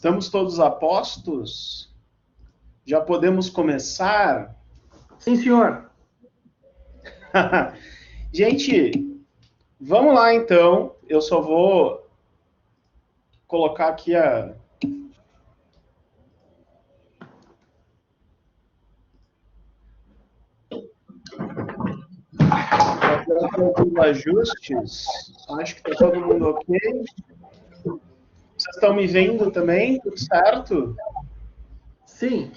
Estamos todos a postos? Já podemos começar? Sim, senhor. Gente, vamos lá então. Eu só vou colocar aqui alguns ajustes. Acho que está todo mundo ok. Vocês estão me vendo também? Tudo certo? Sim.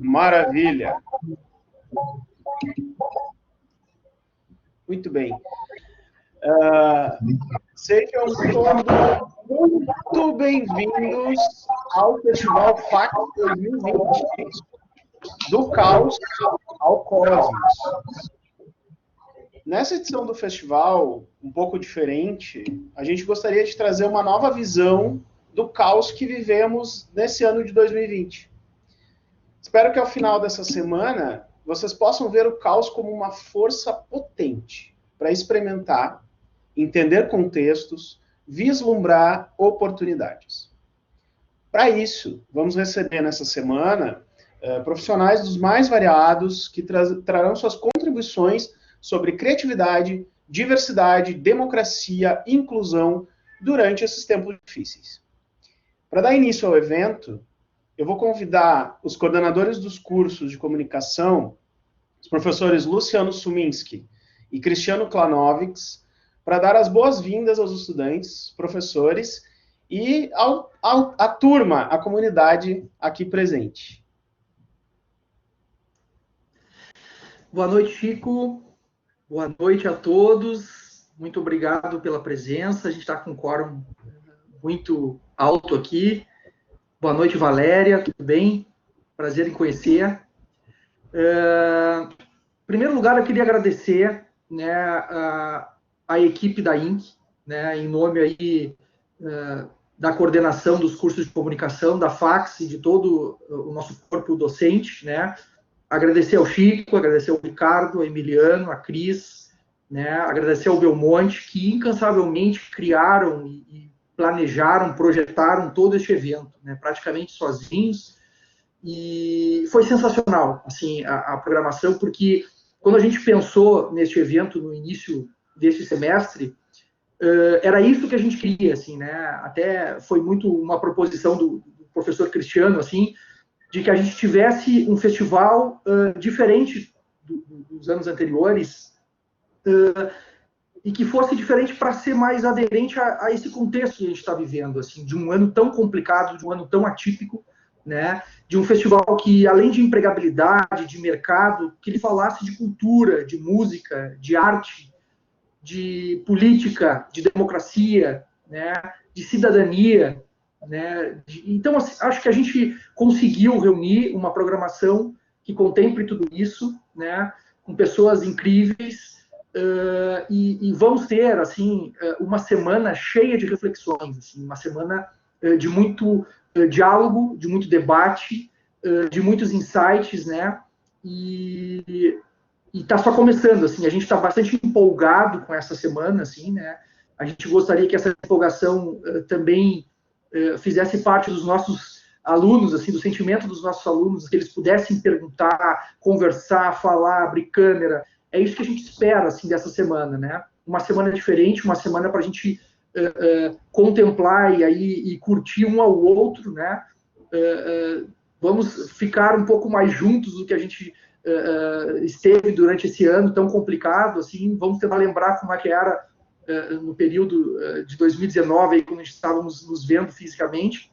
Maravilha. Muito bem. Sejam todos muito bem-vindos ao Festival FAC 2020, do caos ao cosmos. Nessa edição do festival, um pouco diferente, a gente gostaria de trazer uma nova visão do caos que vivemos nesse ano de 2020. Espero que ao final dessa semana vocês possam ver o caos como uma força potente para experimentar, entender contextos, vislumbrar oportunidades. Para isso, vamos receber nessa semana profissionais dos mais variados que trarão suas contribuições sobre criatividade, diversidade, democracia, inclusão durante esses tempos difíceis. Para dar início ao evento, eu vou convidar os coordenadores dos cursos de comunicação, os professores Luciano Suminski e Cristiano Klanovics, para dar as boas-vindas aos estudantes, professores e à turma, à comunidade aqui presente. Boa noite, Chico. Boa noite a todos. Muito obrigado pela presença. A gente está com um quórum muito alto aqui. Boa noite, Valéria. Tudo bem? Prazer em conhecer. Em primeiro lugar, eu queria agradecer, né, a equipe da INC, né, em nome aí da coordenação dos cursos de comunicação, da FACS e de todo o nosso corpo docente, né. Agradecer ao Chico, agradecer ao Ricardo, ao Emiliano, a Cris, né, agradecer ao Belmonte, que incansavelmente criaram e planejaram, projetaram todo este evento, né, praticamente sozinhos, e foi sensacional, assim, a programação, porque quando a gente pensou neste evento no início deste semestre, era isso que a gente queria, assim, né, até foi muito uma proposição do professor Cristiano, assim, de que a gente tivesse um festival diferente dos anos anteriores e que fosse diferente para ser mais aderente a esse contexto que a gente está vivendo, assim, de um ano tão complicado, de um ano tão atípico, né, de um festival que, além de empregabilidade, de mercado, que ele falasse de cultura, de música, de arte, de política, de democracia, né, de cidadania, né? Então, assim, acho que a gente conseguiu reunir uma programação que contemple tudo isso, né? Com pessoas incríveis, e vamos ter, assim, uma semana cheia de reflexões, assim, uma semana de muito diálogo, de muito debate, de muitos insights, né? E está só começando, assim, a gente está bastante empolgado com essa semana, assim, né? A gente gostaria que essa empolgação também fizesse parte dos nossos alunos, assim, do sentimento dos nossos alunos, que eles pudessem perguntar, conversar, falar, abrir câmera. É isso que a gente espera, assim, dessa semana, né? Uma semana diferente, uma semana para a gente contemplar e curtir um ao outro, né? Vamos ficar um pouco mais juntos do que a gente esteve durante esse ano tão complicado, assim. Vamos tentar lembrar como é que era no período de 2019, aí, quando a gente estávamos nos vendo fisicamente.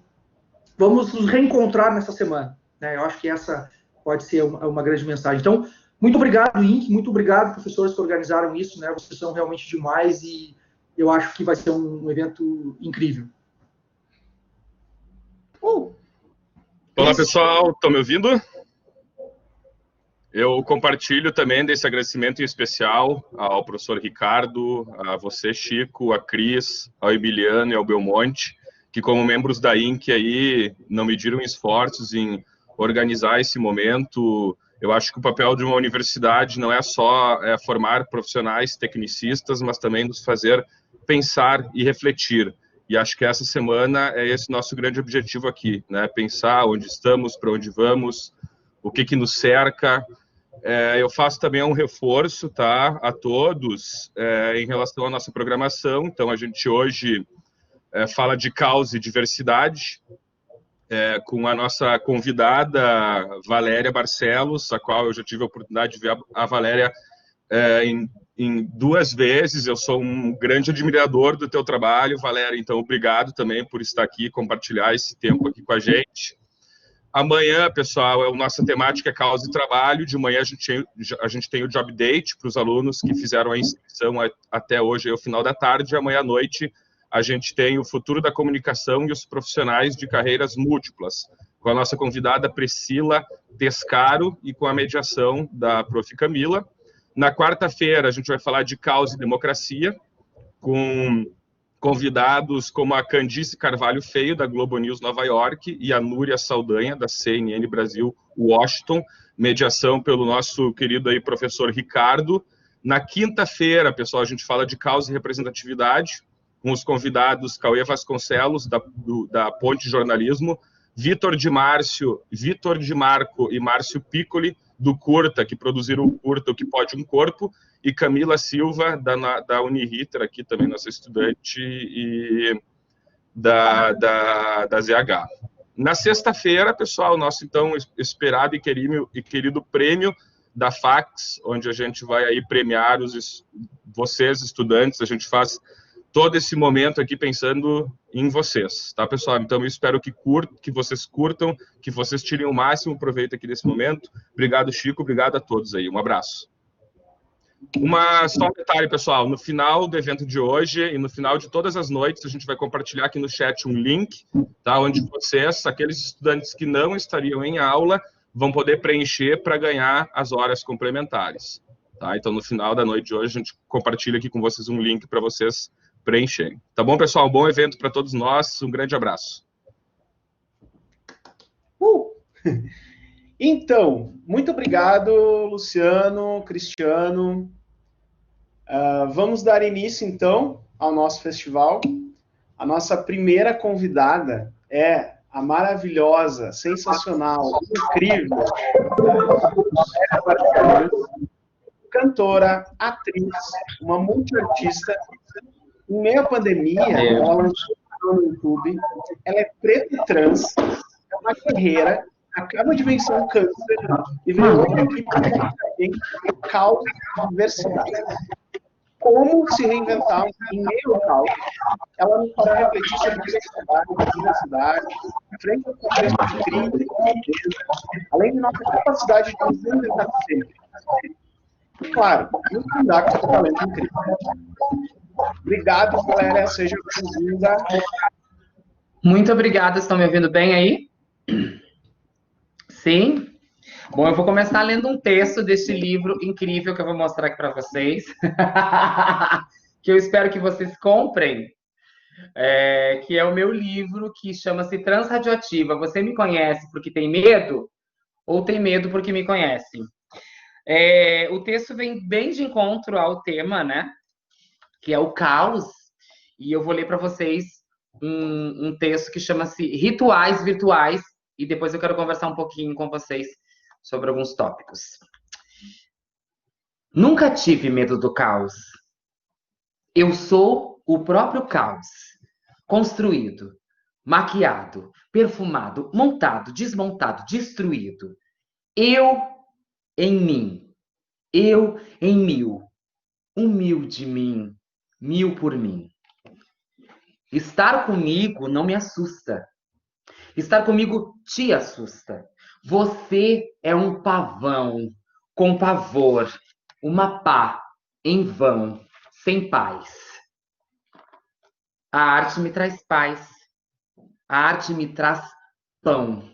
Vamos nos reencontrar nessa semana, né? Eu acho que essa pode ser uma grande mensagem. Então, muito obrigado, INC, muito obrigado, professores que organizaram isso, né? Vocês são realmente demais e eu acho que vai ser um evento incrível. Olá, pessoal, estão me ouvindo? Eu compartilho também desse agradecimento em especial ao professor Ricardo, a você, Chico, a Cris, ao Emiliano e ao Belmonte, que como membros da INC aí não mediram esforços em organizar esse momento. Eu acho que o papel de uma universidade não é só formar profissionais tecnicistas, mas também nos fazer pensar e refletir. E acho que essa semana é esse nosso grande objetivo aqui, né? Pensar onde estamos, para onde vamos, o que nos cerca. Eu faço também um reforço, tá, a todos em relação à nossa programação. Então, a gente hoje fala de causa e diversidade, com a nossa convidada Valéria Barcelos, a qual eu já tive a oportunidade de ver a Valéria em 2 vezes. Eu sou um grande admirador do teu trabalho, Valéria, então obrigado também por estar aqui, compartilhar esse tempo aqui com a gente. Amanhã, pessoal, a nossa temática é causa e trabalho. De manhã a gente tem o job date para os alunos que fizeram a inscrição até hoje, ao final da tarde. Amanhã à noite a gente tem o futuro da comunicação e os profissionais de carreiras múltiplas, com a nossa convidada Priscila Tescaro e com a mediação da Prof. Camila. Na quarta-feira a gente vai falar de causa e democracia, com convidados como a Candice Carvalho Feio, da Globo News Nova York, e a Núria Saldanha, da CNN Brasil Washington, mediação pelo nosso querido aí professor Ricardo. Na quinta-feira, pessoal, a gente fala de causa e representatividade, com os convidados Cauê Vasconcelos, da Ponte Jornalismo, Vitor de Marco e Márcio Piccoli, do Curta, que produziram o Curta, O Que Pode um Corpo, e Camila Silva, da Uniriter, aqui também nossa estudante, e da ZH. Na sexta-feira, pessoal, nosso então esperado e querido prêmio da FACS, onde a gente vai aí premiar vocês, estudantes. A gente faz todo esse momento aqui pensando em vocês, tá, pessoal? Então, eu espero que vocês curtam, que vocês tirem o máximo proveito aqui desse momento. Obrigado, Chico, obrigado a todos aí. Um abraço. Só um detalhe, pessoal, no final do evento de hoje e no final de todas as noites, a gente vai compartilhar aqui no chat um link, tá, onde vocês, aqueles estudantes que não estariam em aula, vão poder preencher para ganhar as horas complementares. Tá? Então, no final da noite de hoje, a gente compartilha aqui com vocês um link para vocês preencherem. Tá bom, pessoal? Um bom evento para todos nós. Um grande abraço. Então, muito obrigado, Luciano, Cristiano. Vamos dar início, então, ao nosso festival. A nossa primeira convidada é a maravilhosa, sensacional, incrível, cantora, atriz, uma multiartista. Em meio à pandemia, ela lançou no YouTube. Ela é preta e trans, é uma guerreira, acaba de vencer um câncer e veio hoje aqui para o caos de diversidade. Como se reinventar em meio ao caos? Ela nos fará refletir sobre diversidade, frente ao contexto de crise e pobreza, além de nossa capacidade de nos reinventar sempre. E, claro, nos cuidar com seu talento incrível. Obrigado, Valéria. Seja bem-vinda. Muito obrigada. Estão me ouvindo bem aí? Sim? Bom, eu vou começar lendo um texto deste livro incrível que eu vou mostrar aqui para vocês. Que eu espero que vocês comprem. Que é o meu livro, que chama-se Transradioativa. Você me conhece porque tem medo? Ou tem medo porque me conhece? O texto vem bem de encontro ao tema, né? Que é o caos. E eu vou ler para vocês um texto que chama-se Rituais Virtuais. E depois eu quero conversar um pouquinho com vocês sobre alguns tópicos. Nunca tive medo do caos. Eu sou o próprio caos. Construído, maquiado, perfumado, montado, desmontado, destruído. Eu em mim. Eu em mil. Humilde mim. Mil por mim. Estar comigo não me assusta. Estar comigo te assusta. Você é um pavão com pavor, uma pá em vão, sem paz. A arte me traz paz. A arte me traz pão.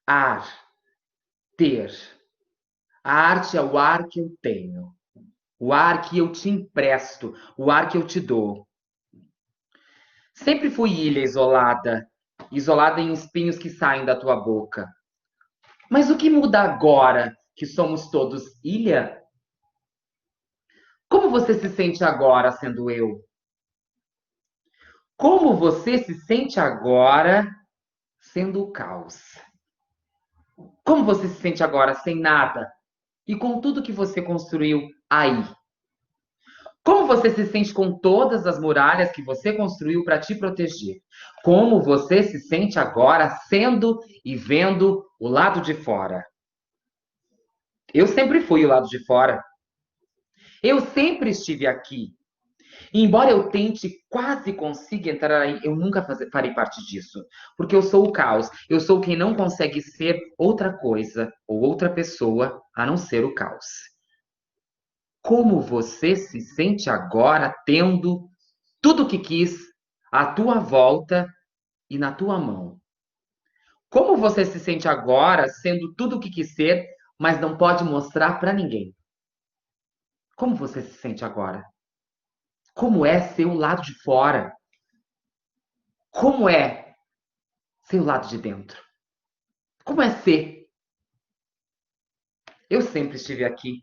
Ar, ter. A arte é o ar que eu tenho. O ar que eu te empresto. O ar que eu te dou. Sempre fui ilha isolada. Isolada em espinhos que saem da tua boca. Mas o que muda agora que somos todos ilha? Como você se sente agora sendo eu? Como você se sente agora sendo o caos? Como você se sente agora sem nada e com tudo que você construiu aí? Como você se sente com todas as muralhas que você construiu para te proteger? Como você se sente agora sendo e vendo o lado de fora? Eu sempre fui o lado de fora. Eu sempre estive aqui. E embora eu tente, quase consiga entrar aí, eu nunca farei parte disso. Porque eu sou o caos. Eu sou quem não consegue ser outra coisa ou outra pessoa a não ser o caos. Como você se sente agora tendo tudo o que quis à tua volta e na tua mão? Como você se sente agora sendo tudo o que quis ser, mas não pode mostrar para ninguém? Como você se sente agora? Como é ser o lado de fora? Como é ser o lado de dentro? Como é ser? Eu sempre estive aqui.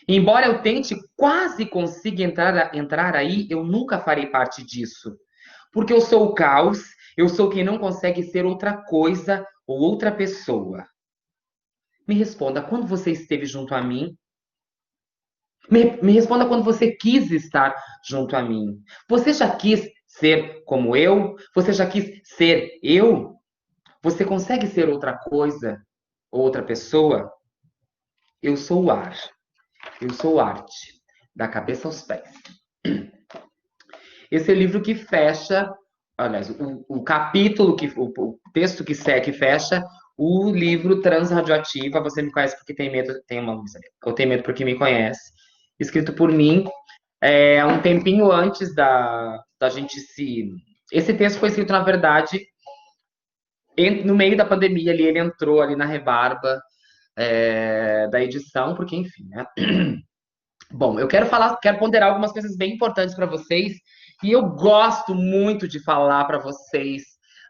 Embora eu tente, quase consiga entrar aí, eu nunca farei parte disso. Porque eu sou o caos, eu sou quem não consegue ser outra coisa ou outra pessoa. Me responda, quando você esteve junto a mim? Me responda quando você quis estar junto a mim. Você já quis ser como eu? Você já quis ser eu? Você consegue ser outra coisa ou outra pessoa? Eu sou o ar. Eu sou arte. Da cabeça aos pés. Esse é o livro que fecha, aliás, o capítulo, o texto que fecha o livro Transradioativa. Você me conhece porque tem medo, tem uma luz ali. Eu tenho medo porque me conhece. Escrito por mim, um tempinho antes da gente se. Esse texto foi escrito, na verdade, no meio da pandemia ali, ele entrou ali na rebarba da edição, porque, enfim, né? Bom, eu quero ponderar algumas coisas bem importantes para vocês, e eu gosto muito de falar para vocês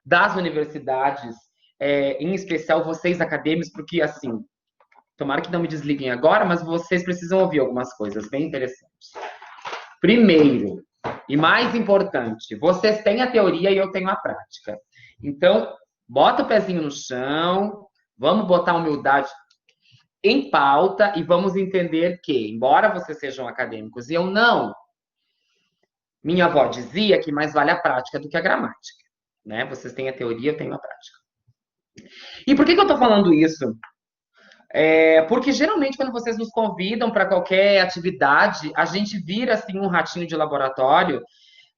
das universidades, em especial vocês acadêmicos, porque, assim, tomara que não me desliguem agora, mas vocês precisam ouvir algumas coisas bem interessantes. Primeiro, e mais importante, vocês têm a teoria e eu tenho a prática. Então, bota o pezinho no chão, vamos botar a humildade em pauta e vamos entender que, embora vocês sejam acadêmicos e eu não, minha avó dizia que mais vale a prática do que a gramática, né? Vocês têm a teoria, eu tenho a prática. E por que eu tô falando isso? Porque geralmente quando vocês nos convidam para qualquer atividade, a gente vira assim um ratinho de laboratório,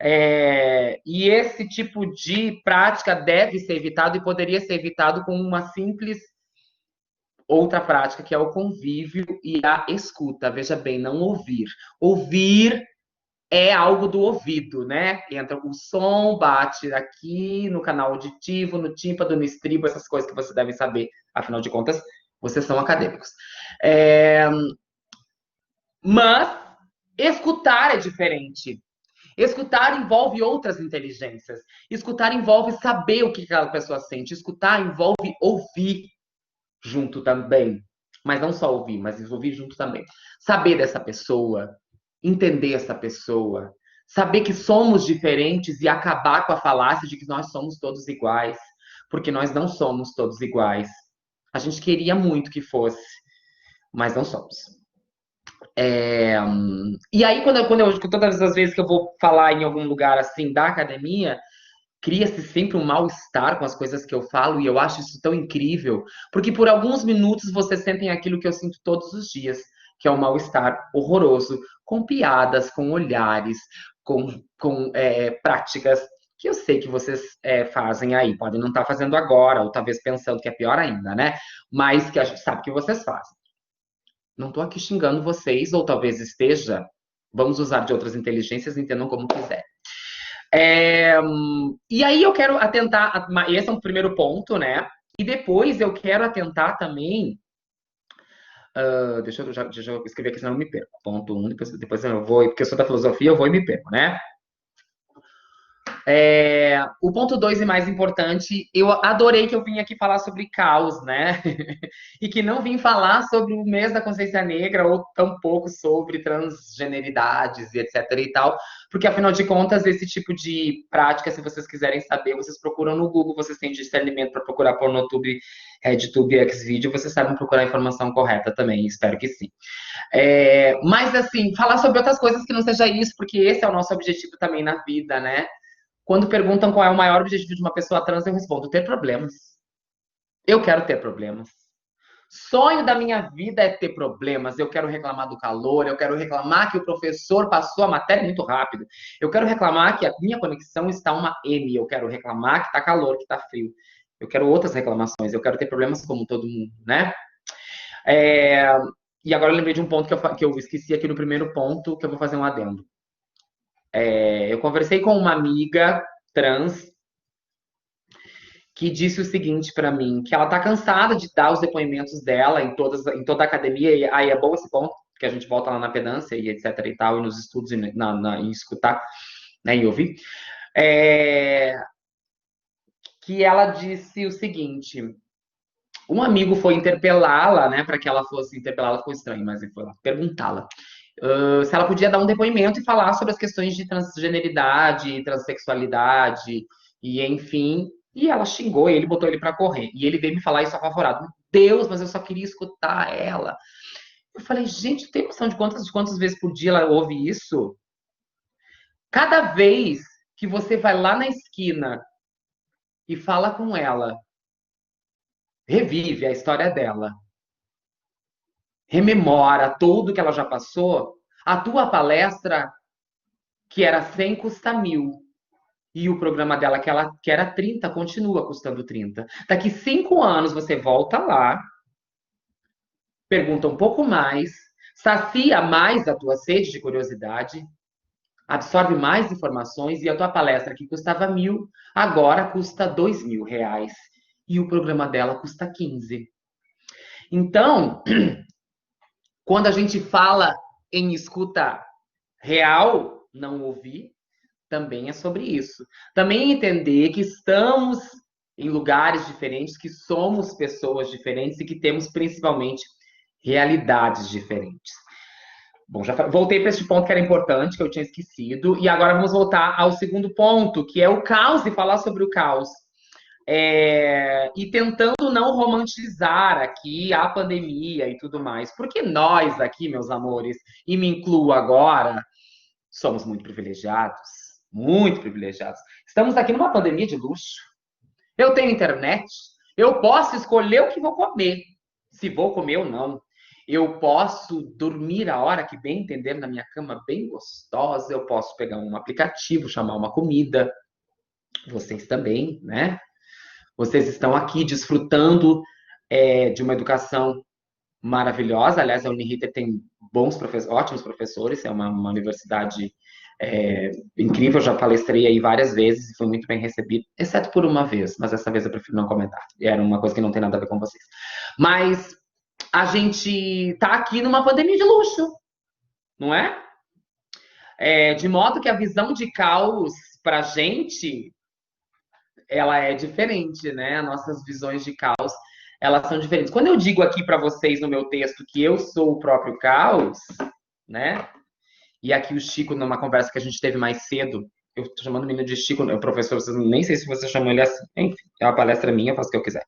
e esse tipo de prática deve ser evitado e poderia ser evitado com uma simples outra prática, que é o convívio e a escuta. Veja bem, não ouvir. Ouvir é algo do ouvido, né? Entra o som, bate aqui no canal auditivo, no tímpano, no estribo, essas coisas que vocês devem saber, afinal de contas, vocês são acadêmicos. Mas escutar é diferente. Escutar envolve outras inteligências. Escutar envolve saber o que aquela pessoa sente. Escutar envolve ouvir junto também. Mas não só ouvir, mas ouvir junto também. Saber dessa pessoa, entender essa pessoa, saber que somos diferentes e acabar com a falácia de que nós somos todos iguais, porque nós não somos todos iguais. A gente queria muito que fosse, mas não somos. E aí, todas as vezes que eu vou falar em algum lugar assim da academia, cria-se sempre um mal-estar com as coisas que eu falo, e eu acho isso tão incrível, porque por alguns minutos vocês sentem aquilo que eu sinto todos os dias, que é um mal-estar horroroso, com piadas, com olhares, com práticas que eu sei que vocês fazem aí. Podem não estar fazendo agora, ou talvez pensando que é pior ainda, né? Mas que a gente sabe que vocês fazem. Não estou aqui xingando vocês, ou talvez esteja. Vamos usar de outras inteligências, entendam como quiser. E aí eu quero atentar, esse é um primeiro ponto, né? E depois eu quero atentar também, deixa eu escrever aqui, senão eu me perco. Ponto 1, depois eu vou, porque eu sou da filosofia, eu vou e me perco, né? O ponto 2 e mais importante, eu adorei que eu vim aqui falar sobre caos, né? E que não vim falar sobre o mês da consciência negra ou tampouco sobre transgeneridades e etc e tal, porque afinal de contas, esse tipo de prática, se vocês quiserem saber, vocês procuram no Google, vocês têm discernimento para procurar Pornotube, RedTube, Xvideo, vocês sabem procurar a informação correta também, espero que sim. Mas assim, falar sobre outras coisas que não seja isso, porque esse é o nosso objetivo também na vida, né? Quando perguntam qual é o maior objetivo de uma pessoa trans, eu respondo: ter problemas. Eu quero ter problemas. Sonho da minha vida é ter problemas. Eu quero reclamar do calor, eu quero reclamar que o professor passou a matéria muito rápido. Eu quero reclamar que a minha conexão está uma M. Eu quero reclamar que está calor, que está frio. Eu quero outras reclamações. Eu quero ter problemas como todo mundo, né? E agora eu lembrei de um ponto que eu esqueci aqui no primeiro ponto, que eu vou fazer um adendo. Eu conversei com uma amiga trans que disse o seguinte para mim, que ela tá cansada de dar os depoimentos dela em toda a academia, e aí é bom esse ponto, que a gente volta lá na pedância e etc e tal, e nos estudos, em escutar, né, e ouvir, que ela disse o seguinte: um amigo foi interpelá-la, né, para que ela fosse interpelá-la, ficou estranho, mas ele foi lá perguntá-la se ela podia dar um depoimento e falar sobre as questões de transgeneridade, transexualidade, e enfim. E ela xingou ele, botou ele para correr. E ele veio me falar isso apavorado. Meu Deus, mas eu só queria escutar ela. Eu falei, gente, tem noção de quantas vezes por dia ela ouve isso? Cada vez que você vai lá na esquina e fala com ela, revive a história dela, rememora tudo que ela já passou, a tua palestra, que era 100, custa 1.000. E o programa dela, que era 30, continua custando 30. Daqui 5 anos você volta lá, pergunta um pouco mais, sacia mais a tua sede de curiosidade, absorve mais informações e a tua palestra, que custava 1.000, agora custa 2.000 reais. E o programa dela custa 15. Então, quando a gente fala em escuta real, não ouvir, também é sobre isso. Também entender que estamos em lugares diferentes, que somos pessoas diferentes e que temos principalmente realidades diferentes. Bom, já voltei para esse ponto que era importante, que eu tinha esquecido, e agora vamos voltar ao segundo ponto, que é o caos, e falar sobre o caos. E tentando não romantizar aqui a pandemia e tudo mais, porque nós aqui, meus amores, e me incluo agora, somos muito privilegiados. Muito privilegiados. Estamos aqui numa pandemia de luxo. Eu tenho internet. Eu posso escolher o que vou comer. Se vou comer ou não. Eu posso dormir a hora que bem entender na minha cama bem gostosa. Eu posso pegar um aplicativo, chamar uma comida. Vocês também, né? Vocês estão aqui desfrutando de uma educação maravilhosa. Aliás, a Uniriter tem ótimos professores. É uma universidade incrível, já palestrei aí várias vezes e foi muito bem recebido, exceto por uma vez, mas essa vez eu prefiro não comentar. Era uma coisa que não tem nada a ver com vocês. Mas a gente tá aqui numa pandemia de luxo, não é? De modo que a visão de caos pra gente, ela é diferente, né? Nossas visões de caos, elas são diferentes. Quando eu digo aqui para vocês no meu texto que eu sou o próprio caos, né? E aqui o Chico, numa conversa que a gente teve mais cedo, eu tô chamando o menino de Chico, o professor, nem sei se você chamou ele assim, enfim, é uma palestra minha, eu faço o que eu quiser.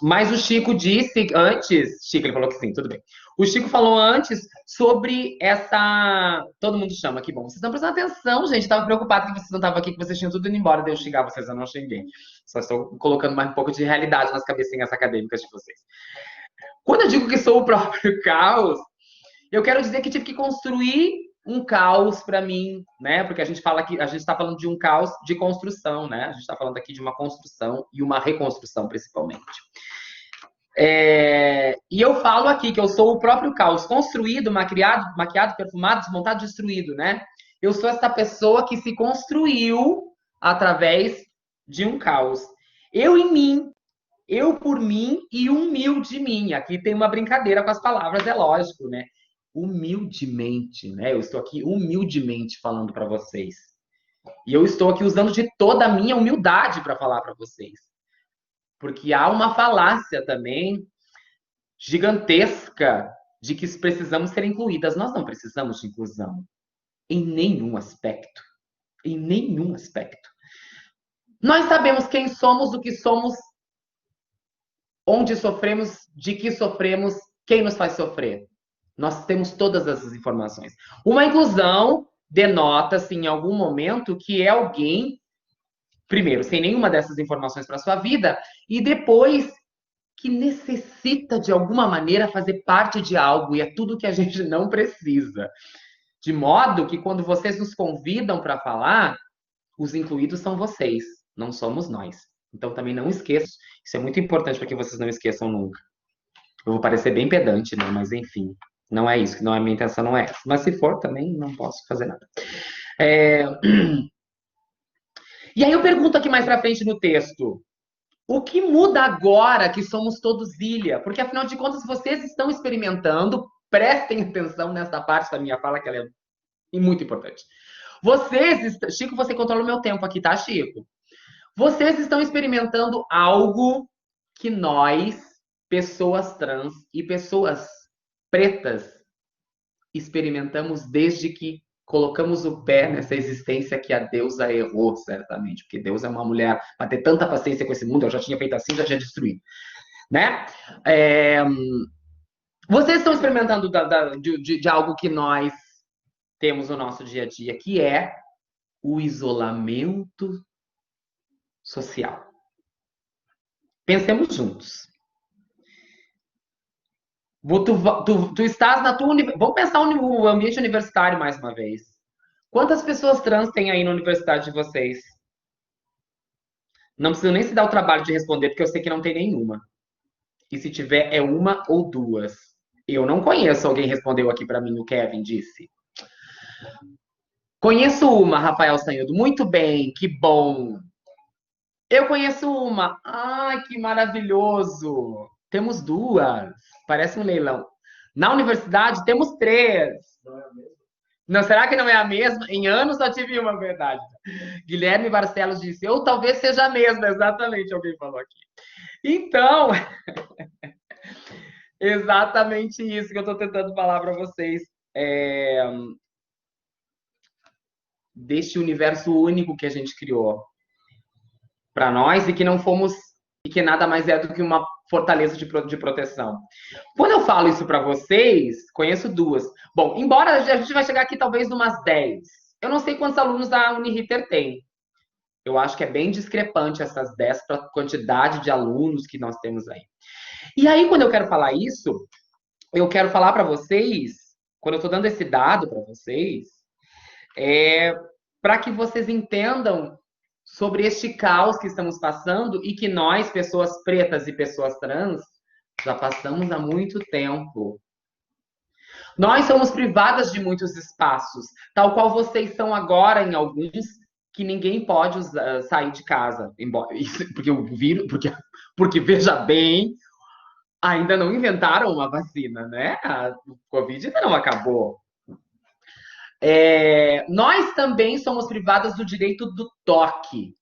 Mas o Chico disse antes, Chico, ele falou que sim, tudo bem. O Chico falou antes sobre essa... Todo mundo chama, que bom. Vocês estão prestando atenção, gente, estava preocupado que vocês não estavam aqui, que vocês tinham tudo indo embora, de eu xingar vocês, eu não xinguei. Só estou colocando mais um pouco de realidade nas cabecinhas acadêmicas de vocês. Quando eu digo que sou o próprio caos, eu quero dizer que tive que construir um caos para mim, né? Porque a gente fala que a gente está falando de um caos de construção, né? A gente está falando aqui de uma construção e uma reconstrução, principalmente. E eu falo aqui que eu sou o próprio caos, construído, maquiado, perfumado, desmontado, destruído, né? Eu sou essa pessoa que se construiu através de um caos. Eu em mim, eu por mim e um mil de mim. Aqui tem uma brincadeira com as palavras, é lógico, né? Humildemente, né? Eu estou aqui humildemente falando para vocês. E eu estou aqui usando de toda a minha humildade para falar para vocês. Porque há uma falácia também gigantesca de que precisamos ser incluídas. Nós não precisamos de inclusão em nenhum aspecto. Em nenhum aspecto. Nós sabemos quem somos, o que somos, onde sofremos, de que sofremos, quem nos faz sofrer. Nós temos todas essas informações. Uma inclusão denota-se em algum momento que é alguém, primeiro, sem nenhuma dessas informações para sua vida, e depois que necessita, de alguma maneira, fazer parte de algo, e é tudo que a gente não precisa. De modo que, quando vocês nos convidam para falar, os incluídos são vocês, não somos nós. Então, também não esqueçam. Isso é muito importante para que vocês não esqueçam nunca. Eu vou parecer bem pedante, né? Mas, enfim, não é isso. Não é a minha intenção, não é essa. Mas, se for, também não posso fazer nada. E aí eu pergunto aqui mais para frente no texto. O que muda agora que somos todos ilha? Porque, afinal de contas, vocês estão experimentando, prestem atenção nessa parte da minha fala, que ela é muito importante. Chico, você controla o meu tempo aqui, tá, Chico? Vocês estão experimentando algo que nós, pessoas trans e pessoas pretas, experimentamos desde que colocamos o pé nessa existência que a deusa errou, certamente. Porque Deus é uma mulher, para ter tanta paciência com esse mundo, eu já tinha feito assim, já tinha destruído. Né? Vocês estão experimentando de algo que nós temos no nosso dia a dia, que é o isolamento social. Pensemos juntos. Tu estás na tua universidade. Vamos pensar no ambiente universitário mais uma vez. Quantas pessoas trans tem aí na universidade de vocês? Não preciso nem se dar o trabalho de responder, porque eu sei que não tem nenhuma. E se tiver, é uma ou duas. Eu não conheço. Alguém respondeu aqui para mim, o Kevin disse. Conheço uma, Rafael Sanhudo. Muito bem, que bom. Eu conheço uma. Ai, que maravilhoso. Temos duas. Parece um leilão. Na universidade, temos 3. Não é a mesma? Não, será que não é a mesma? Em anos só tive uma, verdade. Guilherme Barcelos disse, ou talvez seja a mesma, exatamente, alguém falou aqui. Então, exatamente isso que eu estou tentando falar para vocês. Deste universo único que a gente criou para nós e que não fomos, e que nada mais é do que uma fortaleza de proteção. Quando eu falo isso para vocês, conheço 2. Bom, embora a gente vai chegar aqui talvez numas 10. Eu não sei quantos alunos a Uniriter tem. Eu acho que é bem discrepante essas 10 para a quantidade de alunos que nós temos aí. E aí, quando eu quero falar isso, eu quero falar para vocês, quando eu estou dando esse dado para vocês, para que vocês entendam sobre este caos que estamos passando e que nós, pessoas pretas e pessoas trans, já passamos há muito tempo. Nós somos privadas de muitos espaços, tal qual vocês são agora em alguns que ninguém pode sair de casa. Embora, porque o vírus, porque veja bem, ainda não inventaram uma vacina, né? O Covid ainda não acabou. Nós também somos privadas do direito do toque,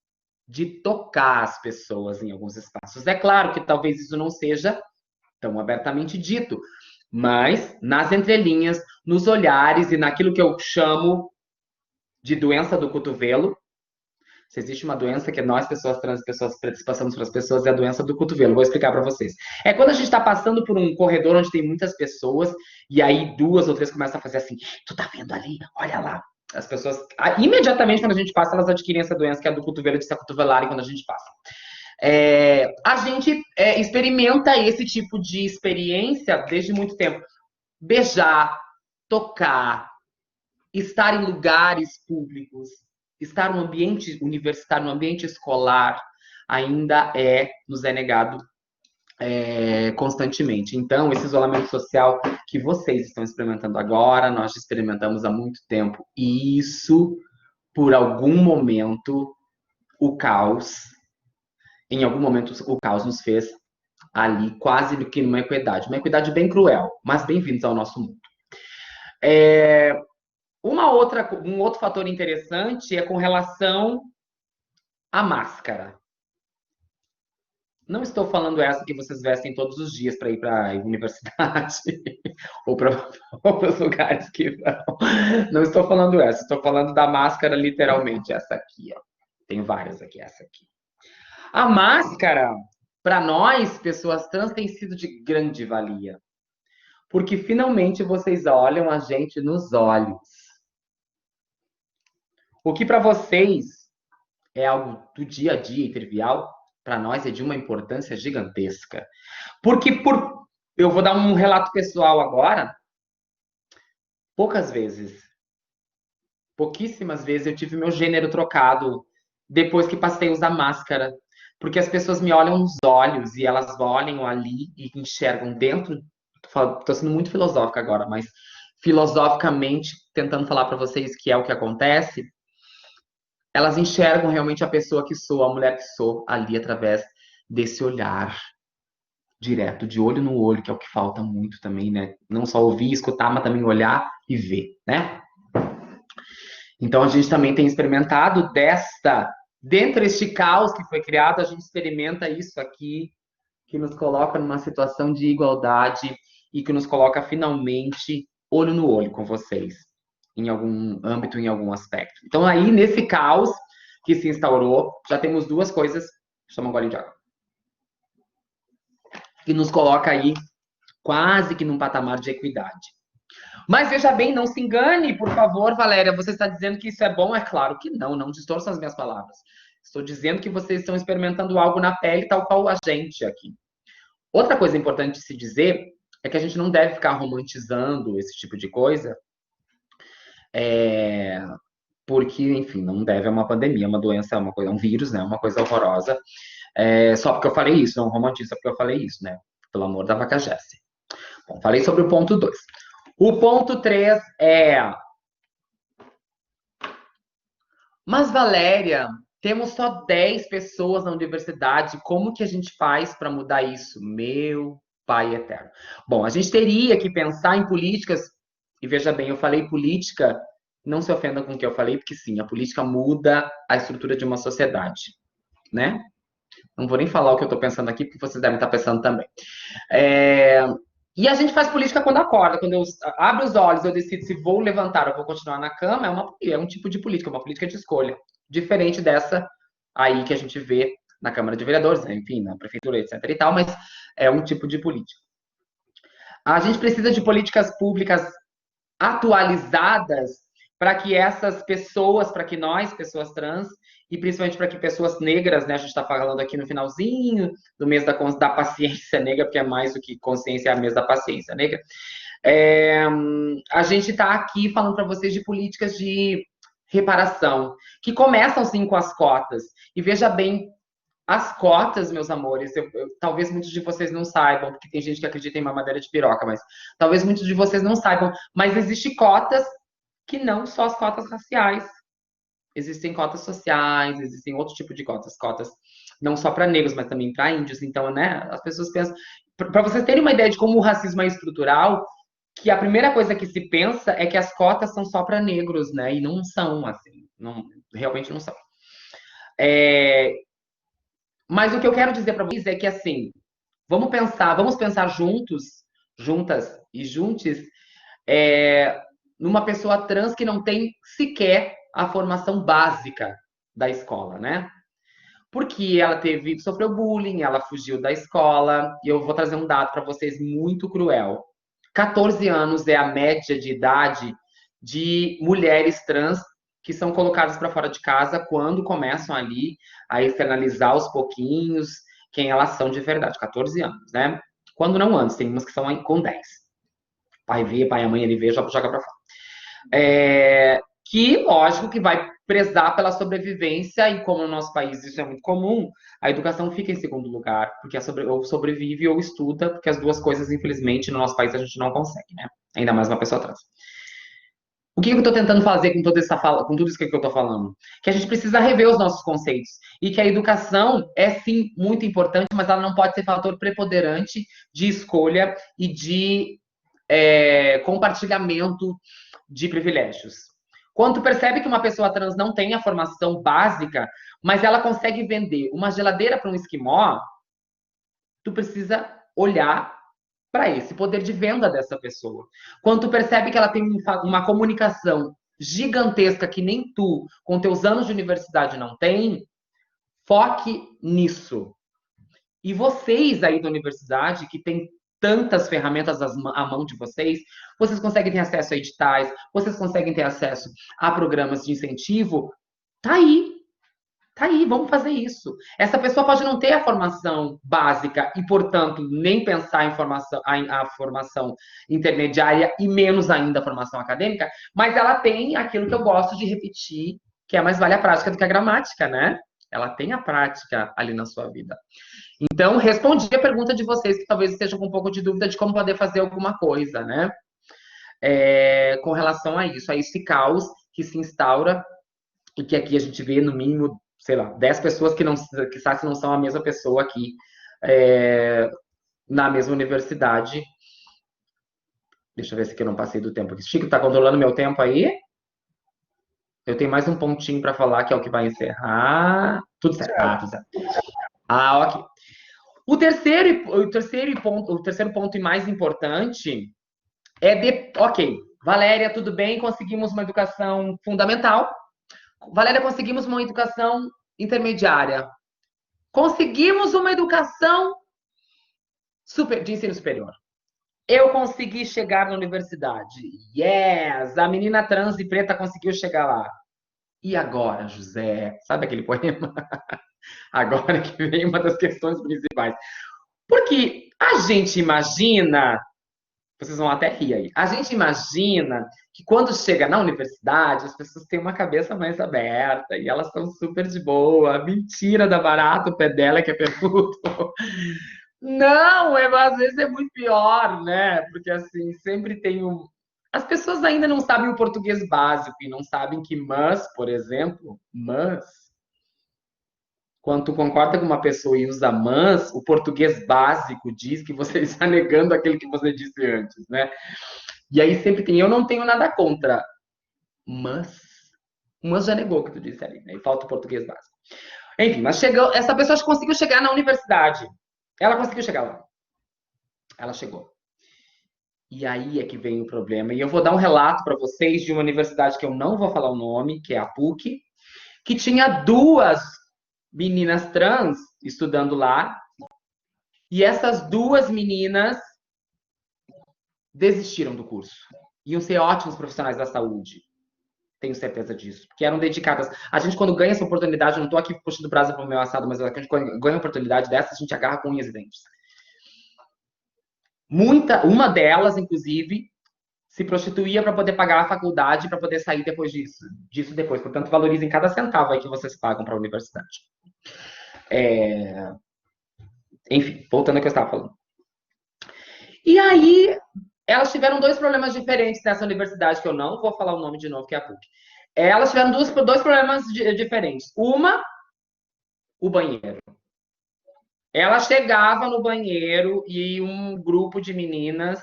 de tocar as pessoas em alguns espaços. É claro que talvez isso não seja tão abertamente dito, mas nas entrelinhas, nos olhares e naquilo que eu chamo de doença do cotovelo. Se existe uma doença que nós, pessoas trans, pessoas pretas, passamos para as pessoas, é a doença do cotovelo. Vou explicar para vocês. É quando a gente está passando por um corredor onde tem muitas pessoas, e aí 2 ou 3 começam a fazer assim, tu tá vendo ali? Olha lá. As pessoas, imediatamente quando a gente passa, elas adquirem essa doença, que é a do cotovelo, de se acotovelarem quando a gente passa. A gente experimenta esse tipo de experiência desde muito tempo. Beijar, tocar, estar em lugares públicos, estar no ambiente universitário, no ambiente escolar, ainda nos é negado constantemente. Então, esse isolamento social que vocês estão experimentando agora, nós experimentamos há muito tempo. E isso, por algum momento, em algum momento, o caos nos fez ali quase do que numa equidade. Uma equidade bem cruel, mas bem-vindos ao nosso mundo. Um outro fator interessante é com relação à máscara. Não estou falando essa que vocês vestem todos os dias para ir para a universidade ou para os lugares que vão. Não estou falando essa, estou falando da máscara literalmente, essa aqui, ó. Tem várias aqui, essa aqui. A máscara, para nós, pessoas trans, tem sido de grande valia. Porque finalmente vocês olham a gente nos olhos. O que para vocês é algo do dia a dia e trivial, para nós é de uma importância gigantesca. Porque eu vou dar um relato pessoal agora. Pouquíssimas vezes eu tive meu gênero trocado depois que passei a usar máscara. Porque as pessoas me olham nos olhos e elas olham ali e enxergam dentro. Estou sendo muito filosófica agora, mas filosoficamente tentando falar para vocês que é o que acontece. Elas enxergam realmente a pessoa que sou, a mulher que sou, ali através desse olhar direto, de olho no olho, que é o que falta muito também, né? Não só ouvir, escutar, mas também olhar e ver, né? Então a gente também tem experimentado dentro deste caos que foi criado, a gente experimenta isso aqui, que nos coloca numa situação de igualdade e que nos coloca finalmente olho no olho com vocês, em algum âmbito, em algum aspecto. Então aí, nesse caos que se instaurou, já temos duas coisas, chama um golinho de água, que nos coloca aí quase que num patamar de equidade. Mas veja bem, não se engane, por favor, Valéria, você está dizendo que isso é bom? É claro que não, não distorça as minhas palavras. Estou dizendo que vocês estão experimentando algo na pele, tal qual a gente aqui. Outra coisa importante de se dizer é que a gente não deve ficar romantizando esse tipo de coisa, porque, enfim, não deve, é uma pandemia, uma doença, é uma coisa, é um vírus, né? Uma coisa horrorosa. Só porque eu falei isso, não romantizo, só porque eu falei isso, né? Pelo amor da vaca Jessie. Bom, falei sobre o ponto 2. O ponto 3 é... Mas, Valéria, temos só 10 pessoas na universidade, como que a gente faz para mudar isso? Meu Pai eterno. Bom, a gente teria que pensar em políticas, e veja bem, eu falei política, não se ofendam com o que eu falei, porque sim, a política muda a estrutura de uma sociedade, né? Não vou nem falar o que eu estou pensando aqui, porque vocês devem estar pensando também. E a gente faz política quando acorda, quando eu abro os olhos, eu decido se vou levantar ou vou continuar na cama, é um tipo de política, uma política de escolha. Diferente dessa aí que a gente vê na Câmara de Vereadores, enfim, na Prefeitura, etc. e tal, mas é um tipo de política. A gente precisa de políticas públicas atualizadas para que essas pessoas, para que nós, pessoas trans, e principalmente para que pessoas negras, né, a gente está falando aqui no finalzinho do mês da paciência negra, porque é mais do que consciência, é o mês da paciência negra, a gente está aqui falando para vocês de políticas de reparação, que começam sim com as cotas. E veja bem, as cotas, meus amores, talvez muitos de vocês não saibam, porque tem gente que acredita em mamadeira de piroca, mas talvez muitos de vocês não saibam, mas existem cotas que não só as cotas raciais. Existem cotas sociais, existem outro tipo de cotas não só para negros, mas também para índios. Então, né, as pessoas pensam... Para vocês terem uma ideia de como o racismo é estrutural, que a primeira coisa que se pensa é que as cotas são só para negros, né? E não são, assim. Realmente não são. Mas o que eu quero dizer para vocês é que, assim, vamos pensar juntas e juntos, numa pessoa trans que não tem sequer a formação básica da escola, né? Porque ela sofreu bullying, ela fugiu da escola, e eu vou trazer um dado para vocês muito cruel. 14 anos é a média de idade de mulheres trans que são colocadas para fora de casa quando começam ali a externalizar aos pouquinhos quem elas são de verdade. 14 anos, né? Quando não antes, tem umas que são com 10. Pai vê, pai e a mãe ele vê, joga para fora. Que, lógico, que vai prezar pela sobrevivência, e como no nosso país isso é muito comum, a educação fica em segundo lugar, porque ou sobrevive ou estuda, porque as duas coisas, infelizmente, no nosso país a gente não consegue, né? Ainda mais uma pessoa trans. O que eu estou tentando fazer com tudo isso que eu estou falando? Que a gente precisa rever os nossos conceitos, e que a educação é, sim, muito importante, mas ela não pode ser fator preponderante de escolha e de compartilhamento de privilégios. Quando tu percebe que uma pessoa trans não tem a formação básica, mas ela consegue vender uma geladeira para um esquimó, tu precisa olhar para esse poder de venda dessa pessoa. Quando tu percebe que ela tem uma comunicação gigantesca que nem tu, com teus anos de universidade, não tem, foque nisso. E vocês aí da universidade, que tem tantas ferramentas à mão de vocês, vocês conseguem ter acesso a editais, vocês conseguem ter acesso a programas de incentivo, tá aí, vamos fazer isso. Essa pessoa pode não ter a formação básica e, portanto, nem pensar em a formação intermediária e menos ainda a formação acadêmica, mas ela tem aquilo que eu gosto de repetir, que é mais vale a prática do que a gramática, né? Ela tem a prática ali na sua vida. Então, respondi a pergunta de vocês, que talvez estejam com um pouco de dúvida de como poder fazer alguma coisa, né? Com relação a isso, a esse caos que se instaura e que aqui a gente vê, no mínimo, sei lá, 10 pessoas que não são a mesma pessoa aqui na mesma universidade. Deixa eu ver se aqui eu não passei do tempo. Chico, tá controlando meu tempo aí? Eu tenho mais um pontinho para falar, que é o que vai encerrar. Tudo certo. Tudo certo. Ok. O terceiro ponto e mais importante ok, Valéria, tudo bem, conseguimos uma educação fundamental. Valéria, conseguimos uma educação intermediária. Conseguimos uma educação de ensino superior. Eu consegui chegar na universidade. Yes! A menina trans e preta conseguiu chegar lá. E agora, José? Sabe aquele poema? Agora que vem uma das questões principais. Porque a gente imagina, vocês vão até rir aí, a gente imagina que quando chega na universidade, as pessoas têm uma cabeça mais aberta e elas estão super de boa. Mentira da barata, o pé dela que é pergunto. Não, às vezes é muito pior, né? Porque assim, sempre tem As pessoas ainda não sabem o português básico e não sabem que por exemplo, quando tu concorda com uma pessoa e usa o português básico diz que você está negando aquilo que você disse antes, né? E aí sempre tem, eu não tenho nada contra, mas já negou o que tu disse ali, né? E falta o português básico. Enfim, mas essa pessoa conseguiu chegar na universidade. Ela conseguiu chegar lá. Ela chegou. E aí é que vem o problema. E eu vou dar um relato para vocês de uma universidade que eu não vou falar o nome, que é a PUC, que tinha 2 meninas trans estudando lá. E essas 2 meninas desistiram do curso. Iam ser ótimos profissionais da saúde. Tenho certeza disso. Porque eram dedicadas. A gente, quando ganha essa oportunidade, eu não estou aqui puxando brasa para o meu assado, mas a gente ganha uma oportunidade dessa, a gente agarra com unhas e dentes. Uma delas, inclusive, se prostituía para poder pagar a faculdade, para poder sair depois disso depois. Portanto, valorizem cada centavo aí que vocês pagam para a universidade. Enfim, voltando ao que eu estava falando. E aí, elas tiveram 2 problemas diferentes nessa universidade, que eu não vou falar o nome de novo, que é a PUC. Elas tiveram 2 problemas diferentes. Uma, o banheiro. Ela chegava no banheiro e um grupo de meninas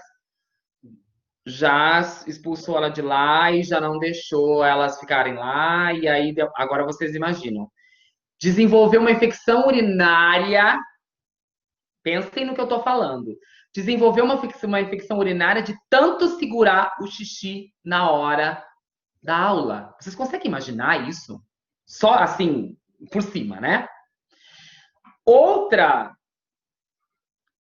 já expulsou ela de lá e já não deixou elas ficarem lá. E aí, agora vocês imaginam. Desenvolveu uma infecção urinária. Pensem no que eu estou falando. Desenvolveu uma infecção urinária de tanto segurar o xixi na hora da aula. Vocês conseguem imaginar isso? Só assim, por cima, né? Outra,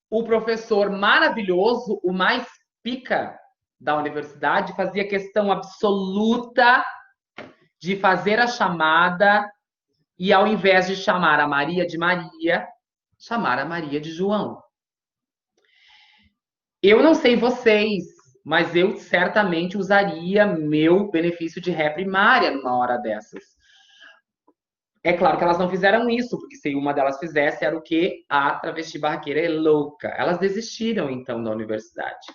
o professor maravilhoso, o mais pica da universidade, fazia questão absoluta de fazer a chamada e, ao invés de chamar a Maria de Maria, chamar a Maria de João. Eu não sei vocês, mas eu certamente usaria meu benefício de ré primária numa hora dessas. É claro que elas não fizeram isso, porque se uma delas fizesse, era o quê? A travesti barraqueira é louca. Elas desistiram, então, da universidade.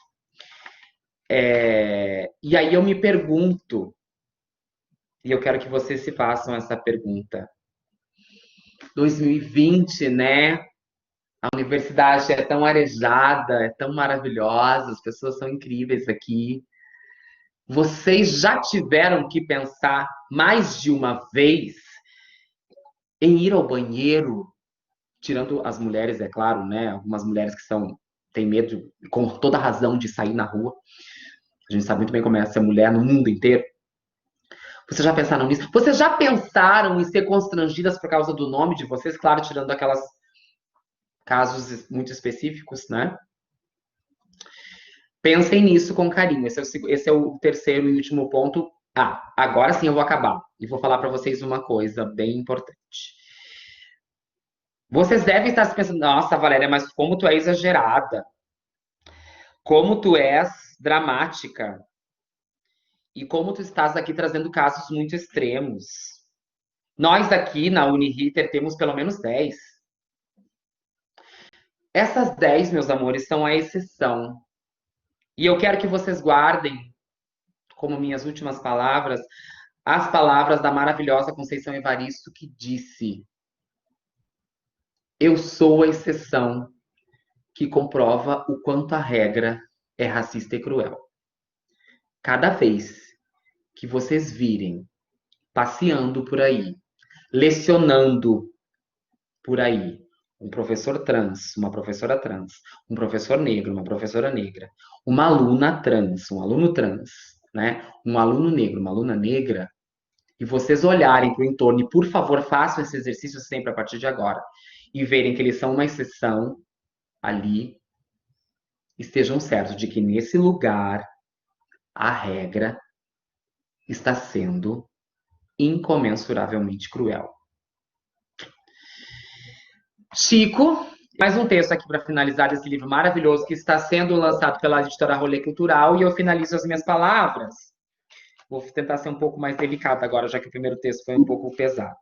E aí eu me pergunto, e eu quero que vocês se façam essa pergunta. 2020, né? A universidade é tão arejada, é tão maravilhosa, as pessoas são incríveis aqui. Vocês já tiveram que pensar mais de uma vez em ir ao banheiro, tirando as mulheres, é claro, né? Algumas mulheres que têm medo, com toda razão, de sair na rua. A gente sabe muito bem como é ser mulher no mundo inteiro. Vocês já pensaram nisso? Vocês já pensaram em ser constrangidas por causa do nome de vocês? Claro, tirando aquelas casos muito específicos, né? Pensem nisso com carinho. Esse é o terceiro e último ponto. Ah, agora sim eu vou acabar. E vou falar para vocês uma coisa bem importante. Vocês devem estar se pensando, nossa, Valéria, mas como tu é exagerada. Como tu és dramática. E como tu estás aqui trazendo casos muito extremos. Nós aqui na Uniriter temos pelo menos 10. Essas 10, meus amores, são a exceção. E eu quero que vocês guardem, como minhas últimas palavras, as palavras da maravilhosa Conceição Evaristo, que disse: eu sou a exceção que comprova o quanto a regra é racista e cruel. Cada vez que vocês virem passeando por aí, lecionando por aí, um professor trans, uma professora trans, um professor negro, uma professora negra, uma aluna trans, um aluno trans, né? Um aluno negro, uma aluna negra, e vocês olharem para o entorno, e por favor, façam esse exercício sempre a partir de agora, e verem que eles são uma exceção ali, estejam certos de que nesse lugar a regra está sendo incomensuravelmente cruel. Chico, mais um texto aqui para finalizar esse livro maravilhoso que está sendo lançado pela editora Rolê Cultural, e eu finalizo as minhas palavras. Vou tentar ser um pouco mais delicada agora, já que o primeiro texto foi um pouco pesado.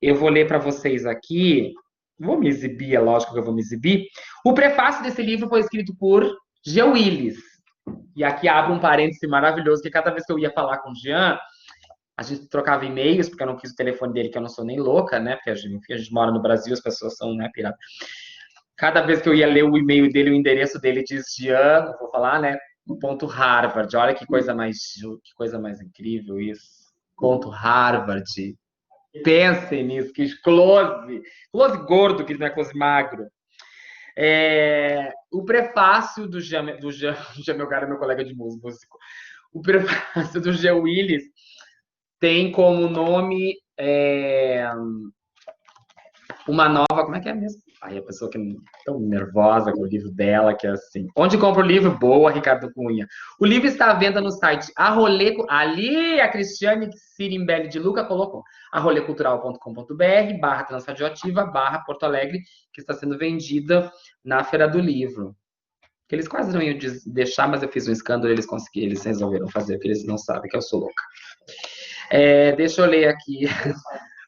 Eu vou ler para vocês aqui, vou me exibir, é lógico que eu vou me exibir. O prefácio desse livro foi escrito por Jean Willis. E aqui abre um parêntese maravilhoso, que cada vez que eu ia falar com o Jean, a gente trocava e-mails, porque eu não quis o telefone dele, que eu não sou nem louca, né? Porque a gente mora no Brasil, as pessoas são, né, pirata. Cada vez que eu ia ler o e-mail dele, o endereço dele diz Jean, vou falar, né? Ponto Harvard. Olha que coisa mais incrível isso. Ponto Harvard. Pensem nisso, que close gordo, que não é close magro. O prefácio do Jean, meu cara, meu colega de músico. O prefácio do Jean Willis tem como nome uma nova... Como é que é mesmo? Ai, a pessoa que é tão nervosa com o livro dela, que é assim... Onde compra o livro? Boa, Ricardo Cunha. O livro está à venda no site Arroleco... Ali, a Cristiane Sirimbelli de Luca colocou. arrolecultural.com.br/transradioativa/Porto Alegre, que está sendo vendida na Feira do Livro. Que eles quase não iam deixar, mas eu fiz um escândalo e eles resolveram fazer, porque eles não sabem que eu sou louca. Deixa eu ler aqui.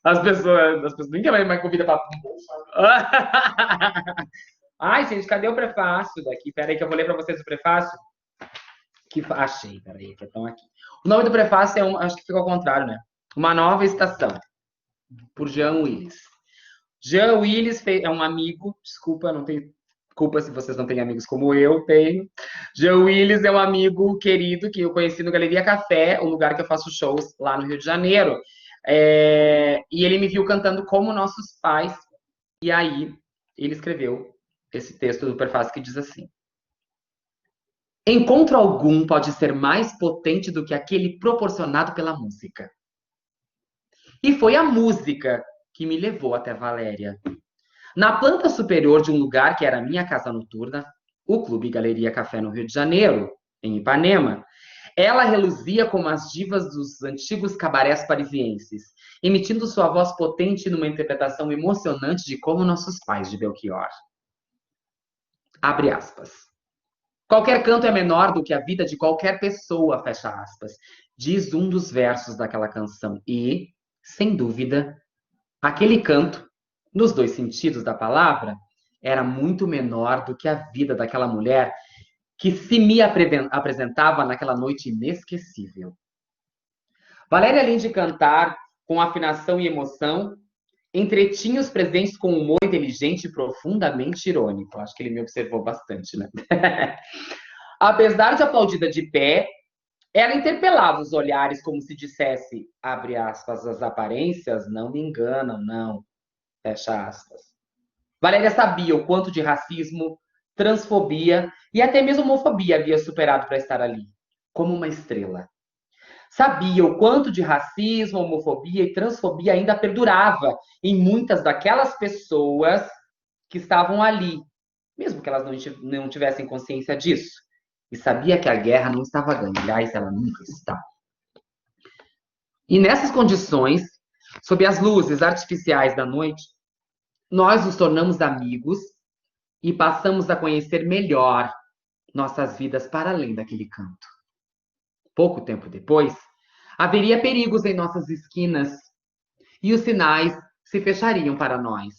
As pessoas ninguém mais me convida para... Ai, gente, cadê o prefácio daqui? Peraí que eu vou ler para vocês o prefácio. Achei, peraí, que estão aqui. O nome do prefácio acho que fica ao contrário, né? Uma Nova Estação, por Jean Willis. Jean Willis é um amigo, desculpa, não tenho culpa se vocês não têm amigos como eu tenho. Jean Willis é um amigo querido que eu conheci no Galeria Café, o lugar que eu faço shows lá no Rio de Janeiro. E ele me viu cantando Como Nossos Pais, e aí ele escreveu esse texto do prefácio que diz assim: encontro algum pode ser mais potente do que aquele proporcionado pela música. E foi a música que me levou até Valéria. Na planta superior de um lugar que era a minha casa noturna, o Clube Galeria Café no Rio de Janeiro, em Ipanema, ela reluzia como as divas dos antigos cabarés parisienses, emitindo sua voz potente numa interpretação emocionante de Como Nossos Pais, de Belchior. Abre aspas. Qualquer canto é menor do que a vida de qualquer pessoa, fecha aspas, diz um dos versos daquela canção. E, sem dúvida, aquele canto, nos dois sentidos da palavra, era muito menor do que a vida daquela mulher que se me apresentava naquela noite inesquecível. Valéria, além de cantar com afinação e emoção, Entretinha os presentes com humor inteligente e profundamente irônico. Acho que ele me observou bastante, né? Apesar de aplaudida de pé, ela interpelava os olhares como se dissesse, abre aspas, as aparências não me enganam, não, fecha aspas. Valéria sabia o quanto de racismo, transfobia e até mesmo homofobia havia superado para estar ali, como uma estrela. Sabia o quanto de racismo, homofobia e transfobia ainda perdurava em muitas daquelas pessoas que estavam ali, mesmo que elas não tivessem consciência disso. E sabia que a guerra não estava ganha, aliás, ela nunca está. E nessas condições, sob as luzes artificiais da noite, nós nos tornamos amigos e passamos a conhecer melhor nossas vidas para além daquele canto. Pouco tempo depois, haveria perigos em nossas esquinas e os sinais se fechariam para nós.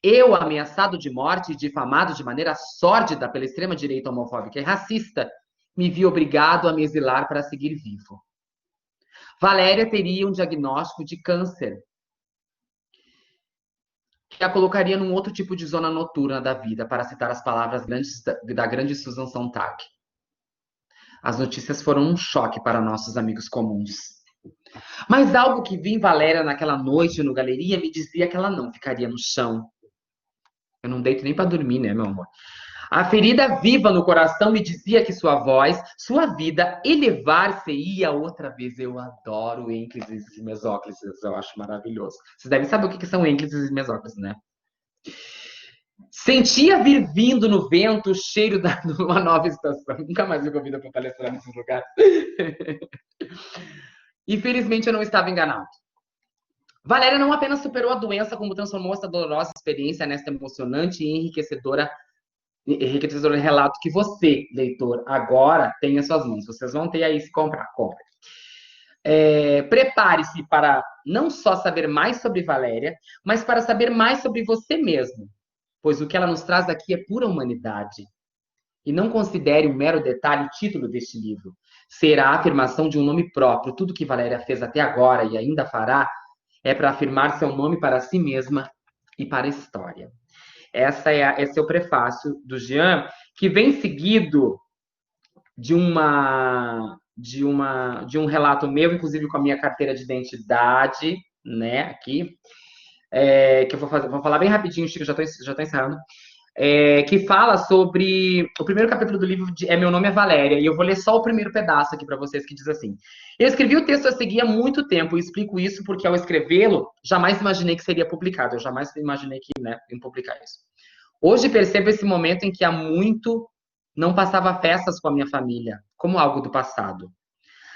Eu, ameaçado de morte e difamado de maneira sórdida pela extrema-direita homofóbica e racista, me vi obrigado a me exilar para seguir vivo. Valéria teria um diagnóstico de câncer, que a colocaria num outro tipo de zona noturna da vida, para citar as palavras da grande Susan Sontag. As notícias foram um choque para nossos amigos comuns. Mas algo que vi em Valéria naquela noite no Galeria me dizia que ela não ficaria no chão. Eu não deito nem para dormir, né, meu amor? A ferida viva no coração me dizia que sua voz, sua vida, elevar-se-ia outra vez. Eu adoro ênclises e mesóclises, eu acho maravilhoso. Vocês devem saber o que são ênclises e mesóclises, né? Sentia vir vindo no vento o cheiro de uma nova estação. Nunca mais me convida para palestrar nesses lugares. Infelizmente, eu não estava enganado. Valéria não apenas superou a doença, como transformou essa dolorosa experiência nesta emocionante e enriquecedora relato que você, leitor, agora tem em suas mãos. Vocês vão ter aí se comprar, compra. Prepare-se para não só saber mais sobre Valéria, mas para saber mais sobre você mesmo, pois o que ela nos traz aqui é pura humanidade. E não considere um mero detalhe o título deste livro. Será a afirmação de um nome próprio. Tudo que Valéria fez até agora e ainda fará é para afirmar seu nome para si mesma e para a história. Esse é o prefácio do Jean, que vem seguido de um relato meu, inclusive com a minha carteira de identidade, né, aqui, que eu vou falar bem rapidinho, Chico, já estou encerrando, que fala sobre o primeiro capítulo do livro Meu Nome é Valéria, e eu vou ler só o primeiro pedaço aqui para vocês, que diz assim: eu escrevi o texto a seguir há muito tempo, e explico isso porque ao escrevê-lo, jamais imaginei que seria publicado, eu jamais imaginei que, né, ia publicar isso. Hoje percebo esse momento em que há muito não passava festas com a minha família, como algo do passado.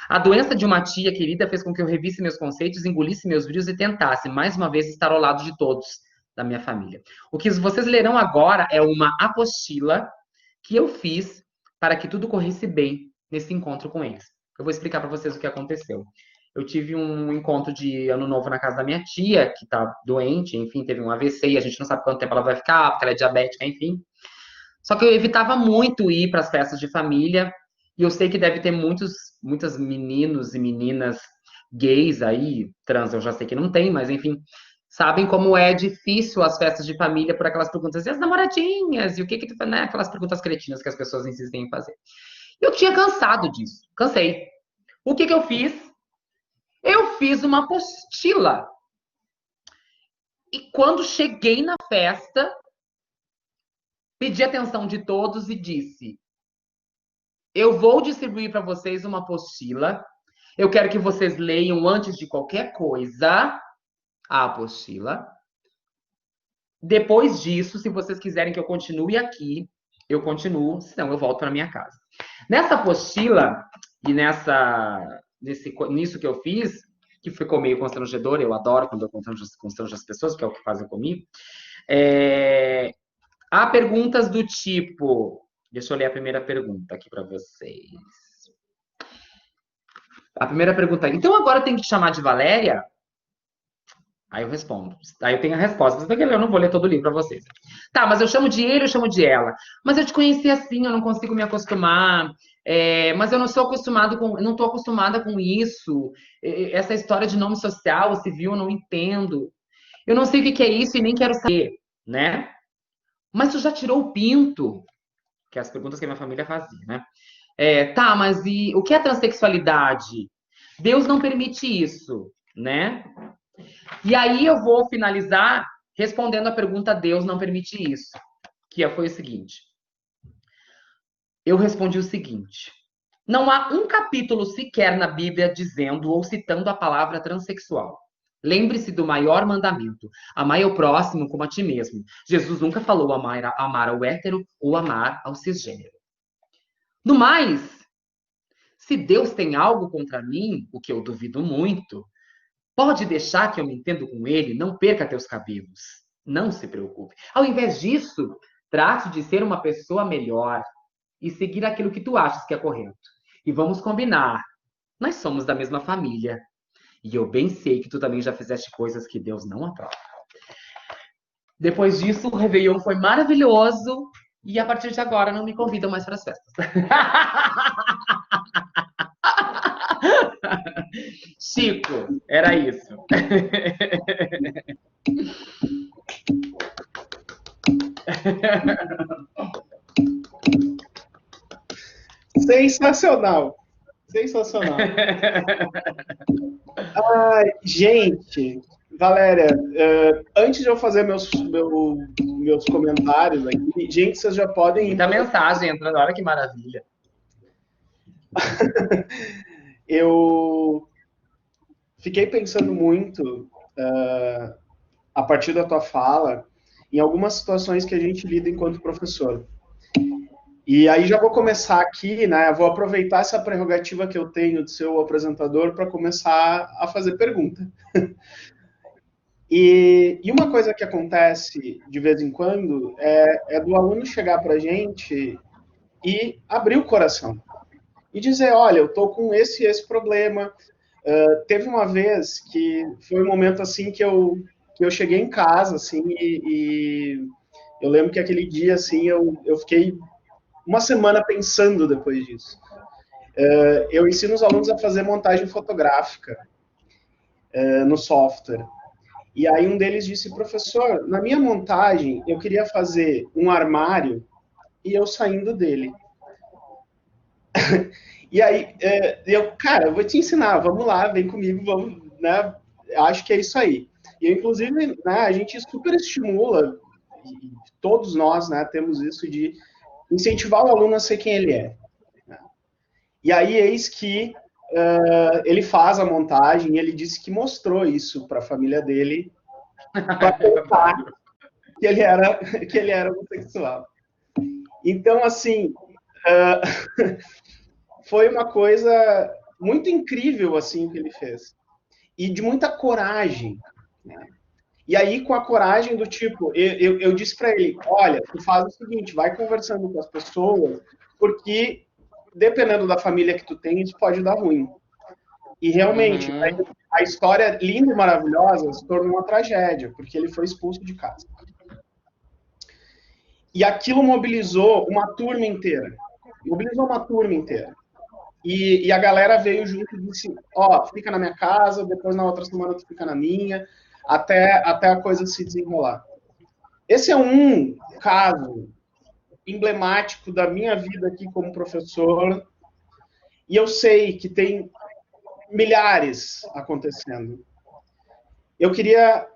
A doença de uma tia querida fez com que eu revisse meus conceitos, engolisse meus brios e tentasse, mais uma vez, estar ao lado de todos da minha família. O que vocês lerão agora é uma apostila que eu fiz para que tudo corresse bem nesse encontro com eles. Eu vou explicar para vocês o que aconteceu. Eu tive um encontro de ano novo na casa da minha tia, que tá doente, enfim, teve um AVC, e a gente não sabe quanto tempo ela vai ficar, porque ela é diabética, enfim. Só que eu evitava muito ir para as festas de família, e eu sei que deve ter muitos meninos e meninas gays aí, trans eu já sei que não tem, mas enfim, sabem como é difícil as festas de família por aquelas perguntas, e as namoradinhas, e o que tu faz, né? Aquelas perguntas cretinas que as pessoas insistem em fazer. Eu tinha cansado disso, cansei. O que eu fiz? Eu fiz uma apostila. E quando cheguei na festa, pedi a atenção de todos e disse: eu vou distribuir para vocês uma apostila. Eu quero que vocês leiam antes de qualquer coisa a apostila. Depois disso, se vocês quiserem que eu continue aqui, eu continuo, senão eu volto para minha casa. Nessa apostila e nisso que eu fiz, que ficou meio constrangedor, eu adoro quando eu constranjo as pessoas, que é o que fazem comigo, há perguntas do tipo... Deixa eu ler a primeira pergunta aqui para vocês. A primeira pergunta: então agora tem que chamar de Valéria? Aí eu respondo. Aí eu tenho a resposta. Eu não vou ler todo o livro para vocês. Tá, mas eu chamo de ele, eu chamo de ela. Mas eu te conheci assim, eu não consigo me acostumar. Mas eu não estou acostumada com isso. Essa história de nome social, civil, eu não entendo. Eu não sei o que é isso e nem quero saber, né? Mas tu já tirou o pinto? Que é as perguntas que a minha família fazia, né? Tá, mas e o que é transexualidade? Deus não permite isso, né? E aí eu vou finalizar respondendo a pergunta Deus não permite isso, que foi o seguinte. Eu respondi o seguinte: não há um capítulo sequer na Bíblia dizendo ou citando a palavra transexual. Lembre-se do maior mandamento: amar ao próximo como a ti mesmo. Jesus nunca falou amar ao hétero ou amar ao cisgênero. No mais, se Deus tem algo contra mim, o que eu duvido muito, pode deixar que eu me entendo com ele, não perca teus cabelos. Não se preocupe. Ao invés disso, trate de ser uma pessoa melhor e seguir aquilo que tu achas que é correto. E vamos combinar, nós somos da mesma família. E eu bem sei que tu também já fizeste coisas que Deus não aprova. Depois disso, o Réveillon foi maravilhoso. E a partir de agora, não me convidam mais para as festas. Chico, era isso. Sensacional. Sensacional. Gente, Valéria, antes de eu fazer meus comentários aqui, gente, vocês já podem... Muita mensagem entrando, olha que maravilha. Eu fiquei pensando muito, a partir da tua fala, em algumas situações que a gente lida enquanto professor. E aí já vou começar aqui, né? Vou aproveitar essa prerrogativa que eu tenho de ser o apresentador para começar a fazer pergunta. E uma coisa que acontece de vez em quando é do aluno chegar para a gente e abrir o coração. E dizer, olha, eu estou com esse problema. Teve uma vez que foi um momento assim que eu cheguei em casa, assim, e eu lembro que aquele dia, assim, eu fiquei uma semana pensando depois disso. Eu ensino os alunos a fazer montagem fotográfica no software. E aí um deles disse, professor, na minha montagem eu queria fazer um armário e eu saindo dele. E aí, cara, eu vou te ensinar, vamos lá, vem comigo, vamos, né? Acho que é isso aí. E, inclusive, né, a gente super estimula, e todos nós, né, temos isso de incentivar o aluno a ser quem ele é. Né? E aí, eis que ele faz a montagem, e ele disse que mostrou isso para a família dele, para contar que ele era homossexual. Então, assim... foi uma coisa muito incrível, assim, que ele fez. E de muita coragem. Né? E aí, com a coragem do tipo, eu disse para ele, olha, tu faz o seguinte, vai conversando com as pessoas, porque, dependendo da família que tu tem, isso pode dar ruim. E, realmente, a história linda e maravilhosa se tornou uma tragédia, porque ele foi expulso de casa. E aquilo mobilizou uma turma inteira. E a galera veio junto e disse, fica na minha casa, depois na outra semana tu fica na minha, até a coisa se desenrolar. Esse é um caso emblemático da minha vida aqui como professor, e eu sei que tem milhares acontecendo. Eu queria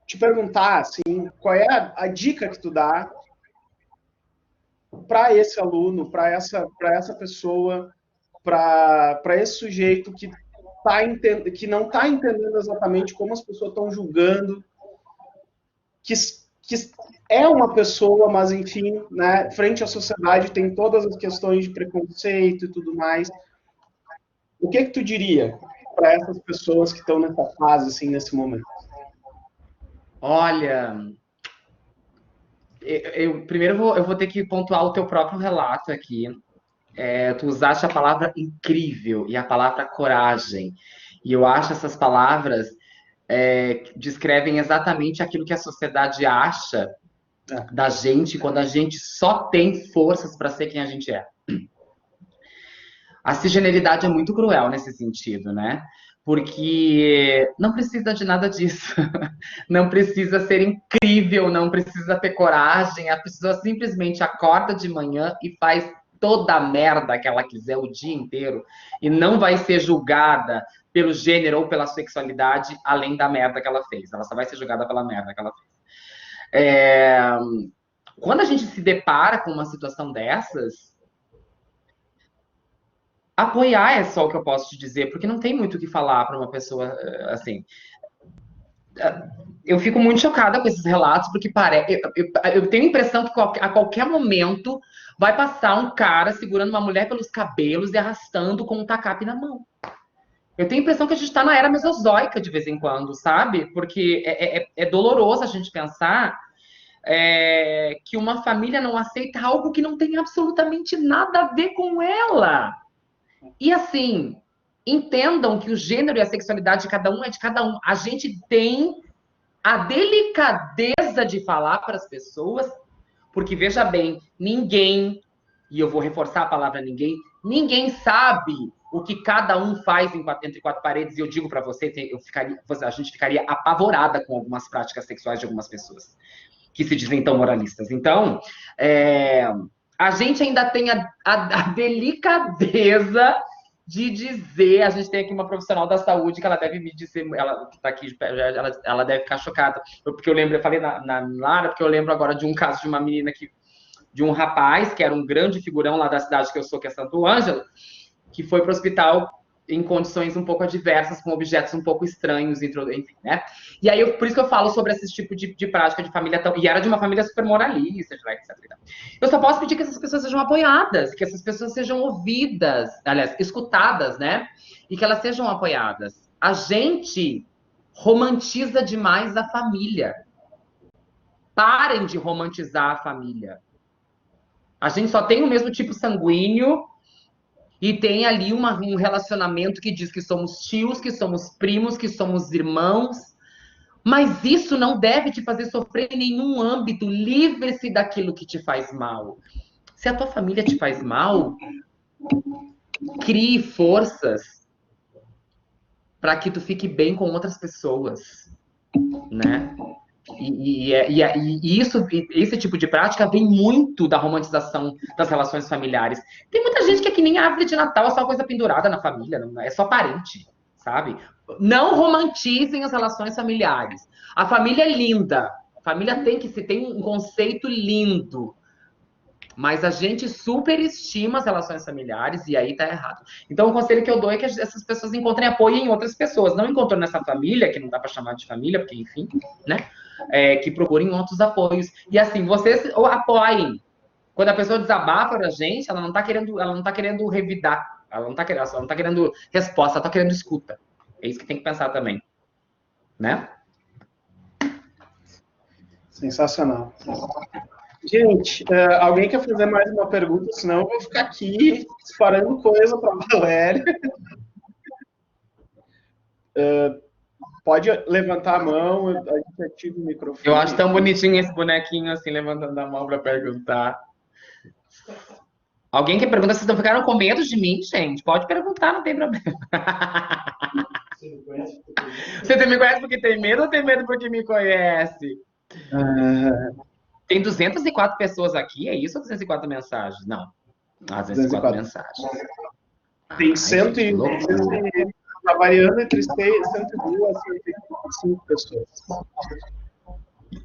te perguntar, assim, qual é a dica que tu dá para esse aluno, para essa pessoa, para esse sujeito que não está entendendo exatamente como as pessoas estão julgando, que é uma pessoa, mas, enfim, né, frente à sociedade tem todas as questões de preconceito e tudo mais. O que tu diria para essas pessoas que estão nessa fase, assim, nesse momento? Olha... primeiro eu vou ter que pontuar o teu próprio relato aqui. Tu usaste a palavra incrível e a palavra coragem. E eu acho essas palavras descrevem exatamente aquilo que a sociedade acha da gente quando a gente só tem forças para ser quem a gente é. A cisgeneridade é muito cruel nesse sentido, né? Porque não precisa de nada disso. Não precisa ser incrível, não precisa ter coragem. A pessoa simplesmente acorda de manhã e faz toda a merda que ela quiser o dia inteiro e não vai ser julgada pelo gênero ou pela sexualidade, além da merda que ela fez. Ela só vai ser julgada pela merda que ela fez. Quando a gente se depara com uma situação dessas, apoiar é só o que eu posso te dizer, porque não tem muito o que falar para uma pessoa assim. Eu fico muito chocada com esses relatos, porque eu tenho a impressão que a qualquer momento vai passar um cara segurando uma mulher pelos cabelos e arrastando com um tacape na mão. Eu tenho a impressão que a gente está na era mesozoica de vez em quando, sabe? Porque é doloroso a gente pensar que uma família não aceita algo que não tem absolutamente nada a ver com ela. E assim, entendam que o gênero e a sexualidade de cada um é de cada um. A gente tem a delicadeza de falar para as pessoas, porque veja bem, ninguém, e eu vou reforçar a palavra ninguém sabe o que cada um faz entre quatro paredes, e eu digo para você, a gente ficaria apavorada com algumas práticas sexuais de algumas pessoas que se dizem tão moralistas. Então, a gente ainda tem a delicadeza de dizer, a gente tem aqui uma profissional da saúde que ela deve me dizer, ela que está aqui, ela deve ficar chocada, porque eu falei na Lara, porque eu lembro agora de um caso de uma menina de um rapaz, que era um grande figurão lá da cidade que eu sou, que é Santo Ângelo, que foi para o hospital em condições um pouco adversas, com objetos um pouco estranhos, enfim, né? E aí, por isso que eu falo sobre esse tipo de prática de família, e era de uma família super moralista, etc. Eu só posso pedir que essas pessoas sejam apoiadas, que essas pessoas sejam ouvidas, aliás, escutadas, né? E que elas sejam apoiadas. A gente romantiza demais a família. Parem de romantizar a família. A gente só tem o mesmo tipo sanguíneo e tem ali um relacionamento que diz que somos tios, que somos primos, que somos irmãos. Mas isso não deve te fazer sofrer em nenhum âmbito. Livre-se daquilo que te faz mal. Se a tua família te faz mal, crie forças para que tu fique bem com outras pessoas, né? E esse tipo de prática vem muito da romantização das relações familiares. Tem muita gente que é que nem árvore de Natal, é só coisa pendurada na família, não é só parente, sabe? Não romantizem as relações familiares. A família é linda, a família tem um conceito lindo, mas a gente superestima as relações familiares e aí tá errado. Então, o conselho que eu dou é que essas pessoas encontrem apoio em outras pessoas. Não encontrou nessa família, que não dá para chamar de família, porque, enfim, né? Que procurem outros apoios. E assim, vocês apoiem. Quando a pessoa desabafa pra gente, ela não tá querendo revidar. Ela não tá querendo resposta, ela tá querendo escuta. É isso que tem que pensar também. Né? Sensacional. Gente, alguém quer fazer mais uma pergunta? Senão eu vou ficar aqui disparando coisa para a Valéria. Pode levantar a mão, a gente ativa o microfone. Eu acho tão bonitinho esse bonequinho assim, levantando a mão para perguntar. Alguém quer perguntar? Vocês não ficaram com medo de mim, gente? Pode perguntar, não tem problema. Você me conhece porque tem medo ou tem medo porque me conhece? Tem 204 pessoas aqui, é isso ou 204 mensagens? Não. 204 mensagens. Tem 100 e... Tá variando entre 102 e 105 pessoas.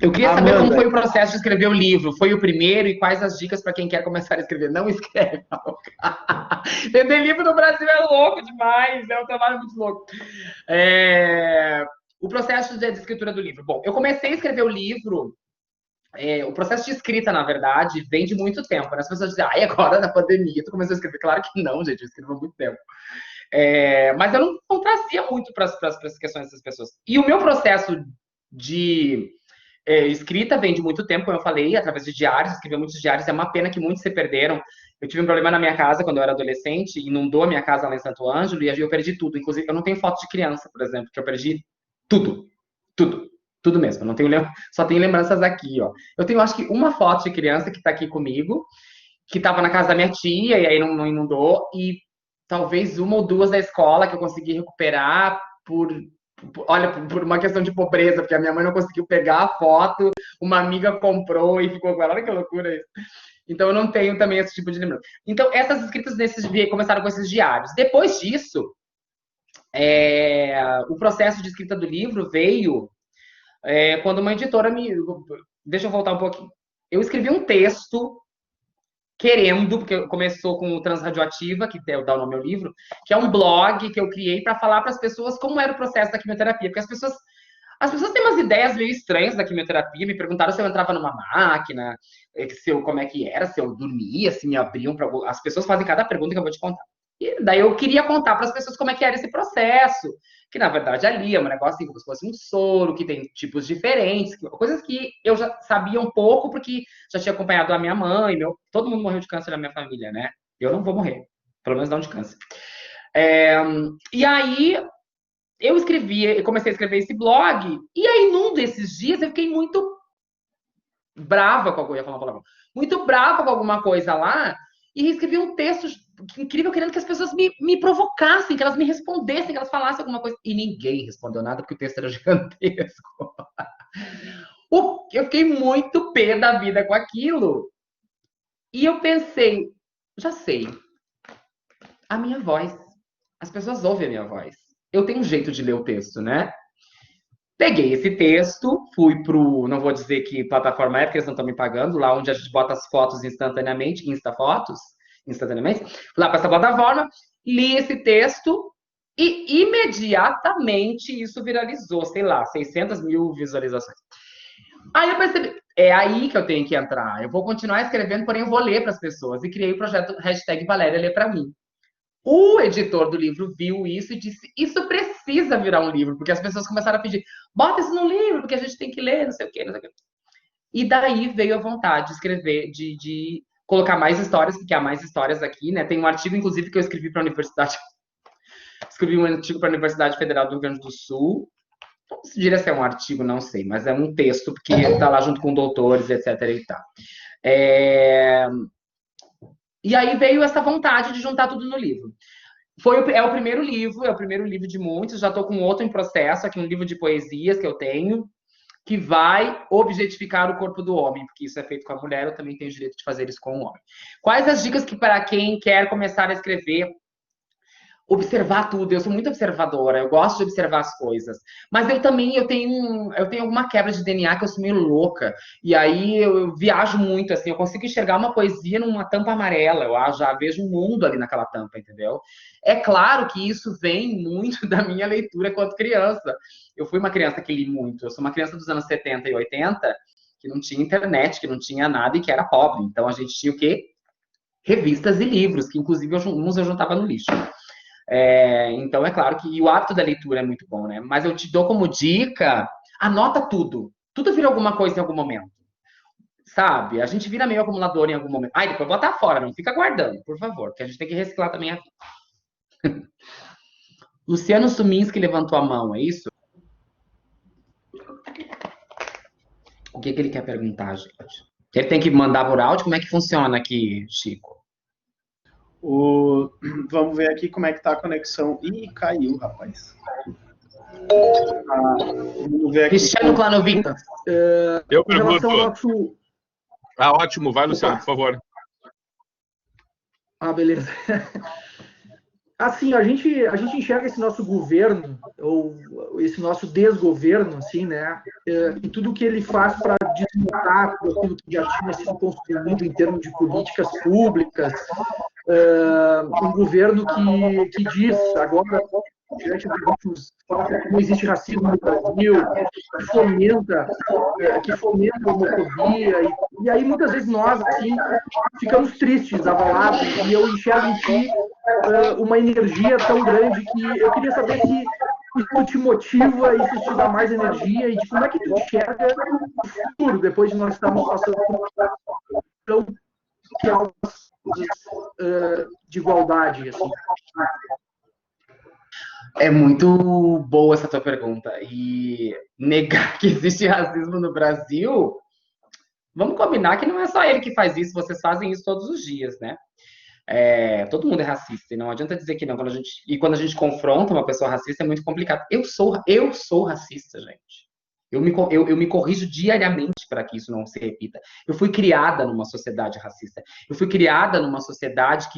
Eu queria saber como foi o processo de escrever o livro. Foi o primeiro e quais as dicas para quem quer começar a escrever? Não escreve. Vender livro no Brasil é louco demais, é um trabalho muito louco. O processo de escritura do livro. Bom, eu comecei a escrever o livro. O processo de escrita, na verdade, vem de muito tempo. Né? As pessoas dizem, agora na pandemia tu começou a escrever. Claro que não, gente, eu escrevo há muito tempo. Mas eu não trazia muito para as questões dessas pessoas. E o meu processo de escrita vem de muito tempo, como eu falei, através de diários, escrevi muitos diários, é uma pena que muitos se perderam. Eu tive um problema na minha casa quando eu era adolescente, inundou a minha casa lá em Santo Ângelo, e eu perdi tudo. Inclusive, eu não tenho foto de criança, por exemplo, que eu perdi tudo mesmo. Eu não tenho, só tenho lembranças aqui, ó. Eu tenho, acho que, uma foto de criança que está aqui comigo, que estava na casa da minha tia, e aí não inundou, e talvez uma ou duas da escola que eu consegui recuperar, olha, por uma questão de pobreza, porque a minha mãe não conseguiu pegar a foto, uma amiga comprou e ficou com ela. Olha que loucura isso. Então, eu não tenho também esse tipo de lembrança. Então, essas escritas começaram com esses diários. Depois disso, o processo de escrita do livro veio quando uma editora me... Deixa eu voltar um pouquinho. Eu escrevi um texto porque começou com o Transradioativa, que dá o nome ao livro, que é um blog que eu criei para falar para as pessoas como era o processo da quimioterapia, porque as pessoas têm umas ideias meio estranhas da quimioterapia, me perguntaram se eu entrava numa máquina, como é que era, se eu dormia, se me abriam para... As pessoas fazem cada pergunta que eu vou te contar. E daí eu queria contar para as pessoas como é que era esse processo, que na verdade ali é um negócio assim, como se fosse um soro, que tem tipos diferentes, coisas que eu já sabia um pouco, porque já tinha acompanhado a minha mãe, todo mundo morreu de câncer na minha família, né? Eu não vou morrer, pelo menos não de câncer. E aí eu comecei a escrever esse blog, e aí num desses dias eu fiquei muito brava com alguma, ia falar uma palavra, muito brava com alguma coisa lá, e escrevi um texto incrível querendo que as pessoas me provocassem, que elas me respondessem, que elas falassem alguma coisa. E ninguém respondeu nada, porque o texto era gigantesco. Eu fiquei muito pé da vida com aquilo. E eu pensei, já sei, a minha voz. As pessoas ouvem a minha voz. Eu tenho um jeito de ler o texto, né? Peguei esse texto, fui não vou dizer que plataforma é, porque eles não estão me pagando, lá onde a gente bota as fotos instantaneamente, instantaneamente, fui lá para essa plataforma, li esse texto e imediatamente isso viralizou, sei lá, 600 mil visualizações. Aí eu percebi, é aí que eu tenho que entrar, eu vou continuar escrevendo, porém eu vou ler para as pessoas, e criei o projeto #Valéria Lê Pra Mim. O editor do livro viu isso e disse, isso precisa virar um livro, porque as pessoas começaram a pedir, bota isso no livro, porque a gente tem que ler, não sei o quê, não sei o quê. E daí veio a vontade de escrever, de colocar mais histórias, porque há mais histórias aqui, né? Tem um artigo, inclusive, que eu escrevi para a Universidade... Escrevi um artigo para a Universidade Federal do Rio Grande do Sul. Não se diria se é um artigo, não sei, mas é um texto, porque está lá junto com doutores, etc. e tal. E aí veio essa vontade de juntar tudo no livro. É o primeiro livro de muitos, já estou com outro em processo, aqui um livro de poesias que eu tenho, que vai objetificar o corpo do homem, porque isso é feito com a mulher, eu também tenho o direito de fazer isso com o homem. Quais as dicas que para quem quer começar a escrever? Observar tudo, eu sou muito observadora, eu gosto de observar as coisas, mas eu tenho alguma quebra de DNA que eu sou meio louca, e aí eu viajo muito, assim, eu consigo enxergar uma poesia numa tampa amarela, eu já vejo um mundo ali naquela tampa, entendeu? É claro que isso vem muito da minha leitura quando criança. Eu fui uma criança que li muito, eu sou uma criança dos anos 70 e 80, que não tinha internet, que não tinha nada e que era pobre, então a gente tinha o quê? Revistas e livros, que inclusive uns eu juntava no lixo. Então, é claro que o hábito da leitura é muito bom, né? Mas eu te dou como dica, anota tudo. Tudo vira alguma coisa em algum momento. Sabe? A gente vira meio acumulador em algum momento. Depois botar fora, não fica guardando, por favor, porque a gente tem que reciclar também a vida. Luciano Suminski levantou a mão, é isso? O que ele quer perguntar, gente? Ele tem que mandar por áudio? Como é que funciona aqui, Chico? Vamos ver aqui como é que tá a conexão. Ih, caiu, rapaz. Vamos ver aqui. Cristiano Clanovintas. Eu pergunto. Nosso... ótimo. Vai, Luciano, por favor. Beleza. Assim, a gente enxerga esse nosso governo, ou esse nosso desgoverno, assim, né? E tudo que ele faz para desmontar aquilo que já tinha sido construído em termos de políticas públicas. Um governo que diz, agora, diante dos últimos fatos, que não existe racismo no Brasil, que fomenta a homofobia, e aí muitas vezes nós, assim, ficamos tristes, abalados, e eu enxergo em ti uma energia tão grande que eu queria saber se isso te motiva, isso te dá mais energia, e de como é que tu enxerga o futuro, depois de nós estarmos passando por de igualdade, assim. É muito boa essa tua pergunta. E negar que existe racismo no Brasil, vamos combinar que não é só ele que faz isso, vocês fazem isso todos os dias, né? Todo mundo é racista, e não adianta dizer que não. Quando a gente confronta uma pessoa racista, é muito complicado. Eu sou racista, gente. Eu me corrijo diariamente para que isso não se repita. Eu fui criada numa sociedade racista. Eu fui criada numa sociedade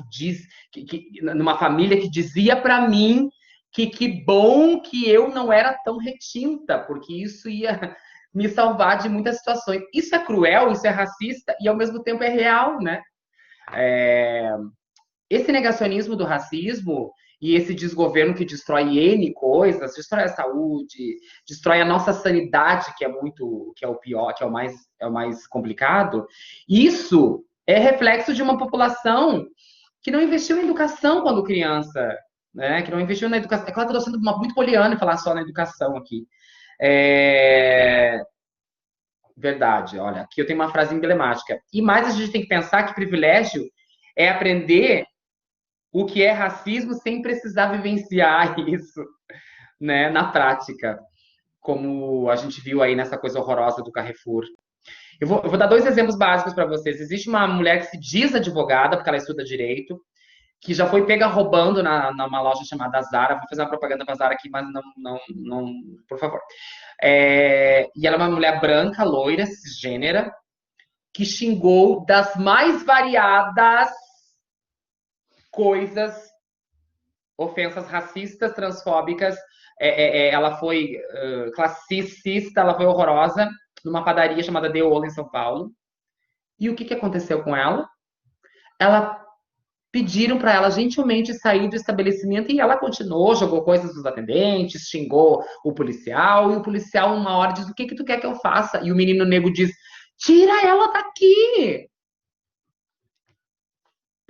numa família que dizia para mim que bom que eu não era tão retinta, porque isso ia me salvar de muitas situações. Isso é cruel, isso é racista e ao mesmo tempo é real, né? Esse negacionismo do racismo e esse desgoverno que destrói N coisas, destrói a saúde, destrói a nossa sanidade, que é o pior, que é o mais complicado, isso é reflexo de uma população que não investiu em educação quando criança, né? Que não investiu na educação. É claro que eu estou sendo muito poliana em falar só na educação aqui. Verdade, olha, aqui eu tenho uma frase emblemática. E mais a gente tem que pensar que privilégio é aprender o que é racismo sem precisar vivenciar isso, né, na prática, como a gente viu aí nessa coisa horrorosa do Carrefour. Eu vou dar 2 exemplos básicos para vocês. Existe uma mulher que se diz advogada, porque ela estuda direito, que já foi pega roubando numa loja chamada Zara. Vou fazer uma propaganda para Zara aqui, mas não, por favor. E ela é uma mulher branca, loira, cisgênera, que xingou das mais variadas coisas, ofensas racistas, transfóbicas. Ela foi classicista, ela foi horrorosa, numa padaria chamada Deola, em São Paulo. E o que aconteceu com ela? Pediram para ela gentilmente sair do estabelecimento e ela continuou, jogou coisas nos atendentes, xingou o policial, e o policial uma hora diz: o que tu quer que eu faça? E o menino negro diz: tira ela daqui!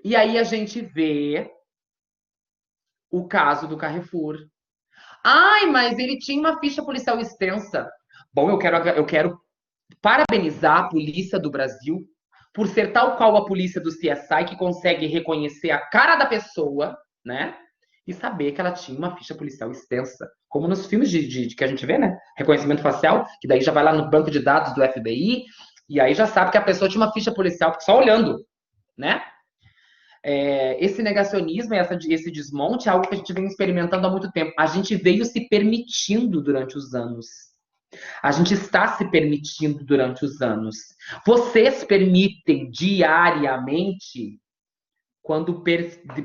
E aí a gente vê o caso do Carrefour. Ai, mas ele tinha uma ficha policial extensa. Bom, eu quero parabenizar a polícia do Brasil por ser tal qual a polícia do CSI, que consegue reconhecer a cara da pessoa, né? E saber que ela tinha uma ficha policial extensa. Como nos filmes que a gente vê, né? Reconhecimento facial, que daí já vai lá no banco de dados do FBI, e aí já sabe que a pessoa tinha uma ficha policial, só olhando, né? Esse negacionismo, esse desmonte é algo que a gente vem experimentando há muito tempo. A gente veio se permitindo durante os anos. A gente está se permitindo durante os anos. Vocês permitem diariamente quando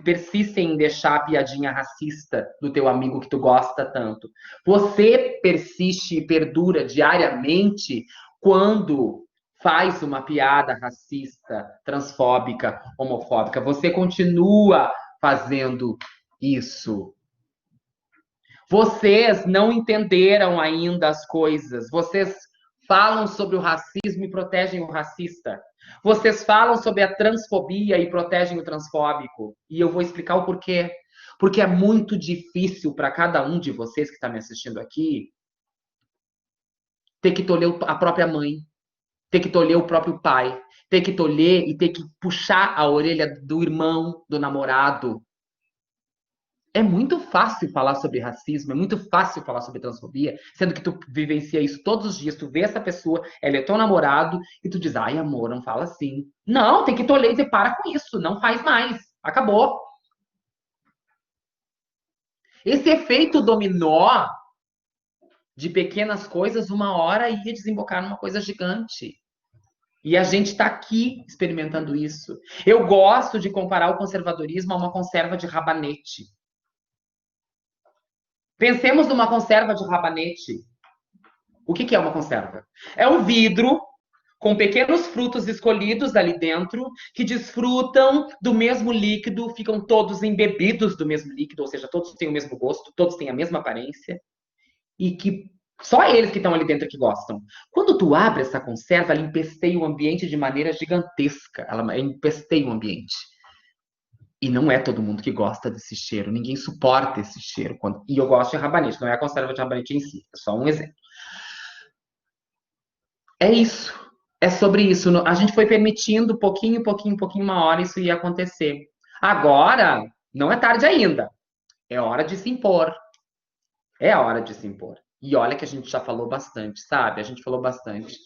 persistem em deixar a piadinha racista do teu amigo que tu gosta tanto. Você persiste e perdura diariamente quando faz uma piada racista, transfóbica, homofóbica. Você continua fazendo isso. Vocês não entenderam ainda as coisas. Vocês falam sobre o racismo e protegem o racista. Vocês falam sobre a transfobia e protegem o transfóbico. E eu vou explicar o porquê. Porque é muito difícil para cada um de vocês que está me assistindo aqui ter que tolher a própria mãe, ter que tolher o próprio pai, ter que tolher e ter que puxar a orelha do irmão, do namorado. É muito fácil falar sobre racismo, é muito fácil falar sobre transfobia, sendo que tu vivencia isso todos os dias, tu vê essa pessoa, ela é teu namorado, e tu diz: ai, amor, não fala assim. Não, tem que tolher e dizer: para com isso, não faz mais, acabou. Esse efeito dominó de pequenas coisas, uma hora ia desembocar numa coisa gigante. E a gente está aqui experimentando isso. Eu gosto de comparar o conservadorismo a uma conserva de rabanete. Pensemos numa conserva de rabanete. O que é uma conserva? É um vidro com pequenos frutos escolhidos ali dentro, que desfrutam do mesmo líquido, ficam todos embebidos do mesmo líquido, ou seja, todos têm o mesmo gosto, todos têm a mesma aparência, e que só eles que estão ali dentro que gostam. Quando tu abre essa conserva, ela empesteia o ambiente de maneira gigantesca. Ela empesteia o ambiente. E não é todo mundo que gosta desse cheiro. Ninguém suporta esse cheiro. E eu gosto de rabanete. Não é a conserva de rabanete em si. É só um exemplo. É isso. É sobre isso. A gente foi permitindo pouquinho, uma hora isso ia acontecer. Agora, não é tarde ainda. É hora de se impor. É a hora de se impor. E olha que a gente já falou bastante, sabe? A gente falou bastante.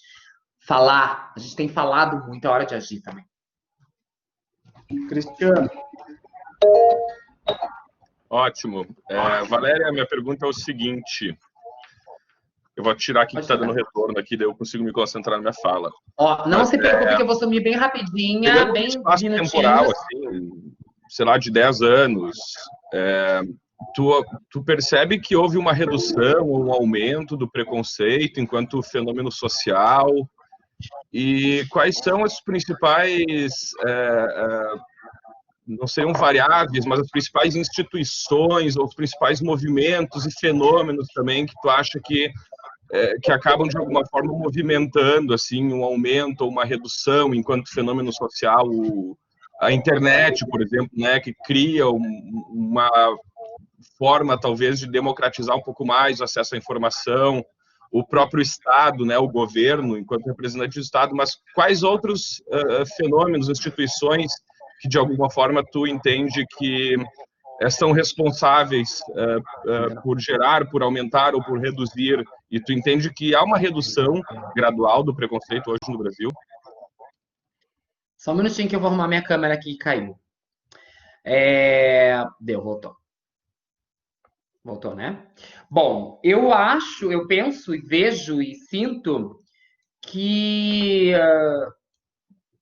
Falar. A gente tem falado muito. É hora de agir também. Cristiano. Ótimo. Valéria, minha pergunta é o seguinte. Eu vou tirar aqui que está dando retorno aqui, daí eu consigo me concentrar na minha fala. Ó, não se preocupe que eu vou sumir bem rapidinha, Pegando bem um espaço minutinhos. temporal, assim, sei lá, de 10 anos, tu percebe que houve uma redução ou um aumento do preconceito enquanto fenômeno social? E quais são as principais, não seriam variáveis, mas as principais instituições ou os principais movimentos e fenômenos também que tu acha que acabam de alguma forma movimentando assim um aumento ou uma redução enquanto fenômeno social, a internet, por exemplo, né, que cria uma forma talvez de democratizar um pouco mais o acesso à informação, o próprio Estado, né, o governo enquanto representante do Estado, mas quais outros fenômenos, instituições que de alguma forma tu entende que são responsáveis por gerar, por aumentar ou por reduzir, e tu entende que há uma redução gradual do preconceito hoje no Brasil? Só um minutinho que eu vou arrumar minha câmera aqui que caiu. Deu, voltou. Voltou, né? Bom, eu acho, eu penso e vejo e sinto que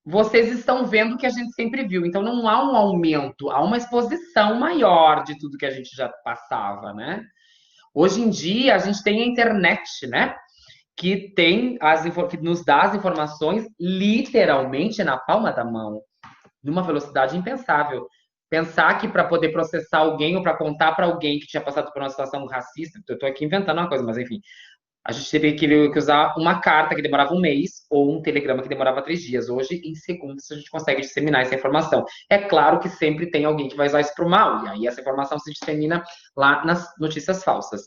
vocês estão vendo o que a gente sempre viu. Então, não há um aumento, há uma exposição maior de tudo que a gente já passava, né? Hoje em dia, a gente tem a internet, né? Que nos dá as informações literalmente na palma da mão, numa velocidade impensável. Pensar que para poder processar alguém ou para contar para alguém que tinha passado por uma situação racista, eu estou aqui inventando uma coisa, mas enfim, a gente teve que usar uma carta que demorava um mês ou um telegrama que demorava 3 dias. Hoje, em segundos, a gente consegue disseminar essa informação. É claro que sempre tem alguém que vai usar isso para o mal, e aí essa informação se dissemina lá nas notícias falsas.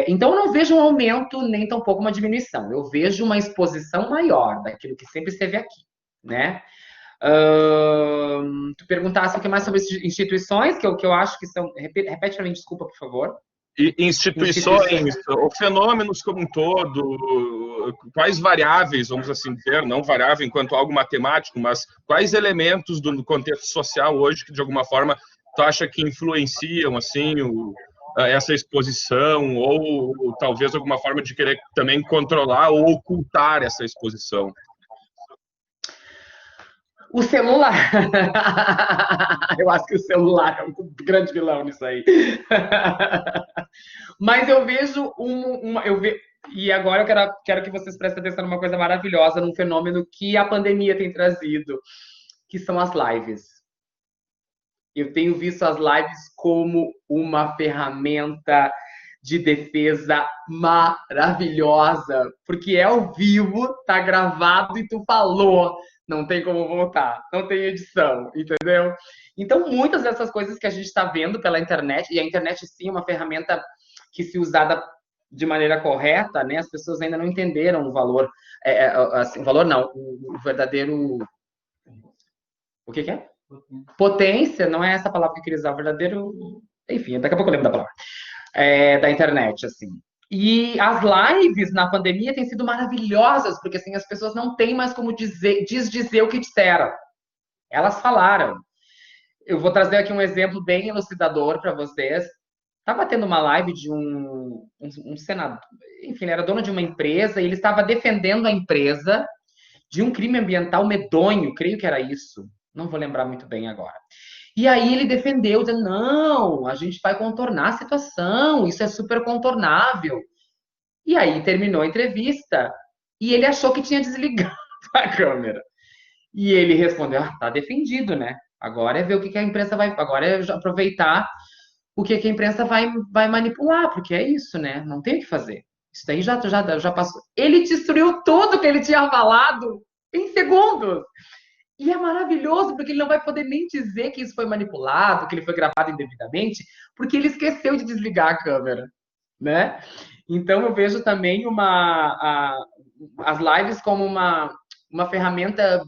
Então, eu não vejo um aumento, nem tampouco uma diminuição. Eu vejo uma exposição maior daquilo que sempre esteve aqui, né? Tu perguntasse o que mais sobre instituições, que eu acho que são... Repete para mim, desculpa, por favor. E instituições, ou fenômenos como um todo, quais variáveis, vamos assim dizer, não variável enquanto algo matemático, mas quais elementos do contexto social hoje que, de alguma forma, tu acha que influenciam, assim, essa exposição, ou talvez alguma forma de querer também controlar ou ocultar essa exposição? O celular. Eu acho que o celular é um grande vilão nisso aí. Mas eu vejo e agora eu quero que vocês prestem atenção numa coisa maravilhosa, num fenômeno que a pandemia tem trazido, que são as lives. Eu tenho visto as lives como uma ferramenta de defesa maravilhosa, porque é ao vivo, tá gravado e tu falou, não tem como voltar, não tem edição, entendeu? Então, muitas dessas coisas que a gente está vendo pela internet, e a internet sim é uma ferramenta que, se usada de maneira correta, né, as pessoas ainda não entenderam o valor, assim, o valor não, o verdadeiro... O que é? Potência, não é essa palavra que eu queria usar, o verdadeiro... Enfim, daqui a pouco eu lembro da palavra. Da internet, assim. E as lives na pandemia têm sido maravilhosas, porque assim, as pessoas não têm mais como desdizer o que disseram. Elas falaram. Eu vou trazer aqui um exemplo bem elucidador para vocês. Estava tendo uma live de um senador, enfim, ele era dono de uma empresa, e ele estava defendendo a empresa de um crime ambiental medonho, creio que era isso. Não vou lembrar muito bem agora. E aí ele defendeu, dizendo, não, a gente vai contornar a situação, isso é super contornável. E aí terminou a entrevista e ele achou que tinha desligado a câmera. E ele respondeu, tá defendido, né? Agora é ver o que a imprensa vai... Agora é aproveitar o que a imprensa vai manipular, porque é isso, né? Não tem o que fazer. Isso daí já passou. Ele destruiu tudo que ele tinha falado em segundos. E é maravilhoso, porque ele não vai poder nem dizer que isso foi manipulado, que ele foi gravado indevidamente, porque ele esqueceu de desligar a câmera, né? Então, eu vejo também as lives como uma ferramenta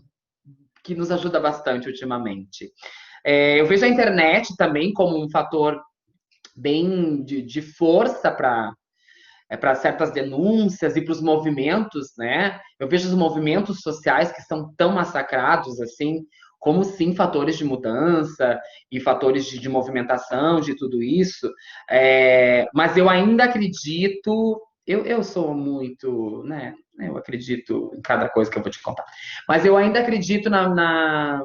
que nos ajuda bastante ultimamente. Eu vejo a internet também como um fator bem de força para certas denúncias e para os movimentos, né? Eu vejo os movimentos sociais que são tão massacrados, assim, como sim fatores de mudança e fatores de movimentação de tudo isso, mas eu ainda acredito, eu sou muito, né, eu acredito em cada coisa que eu vou te contar, mas eu ainda acredito na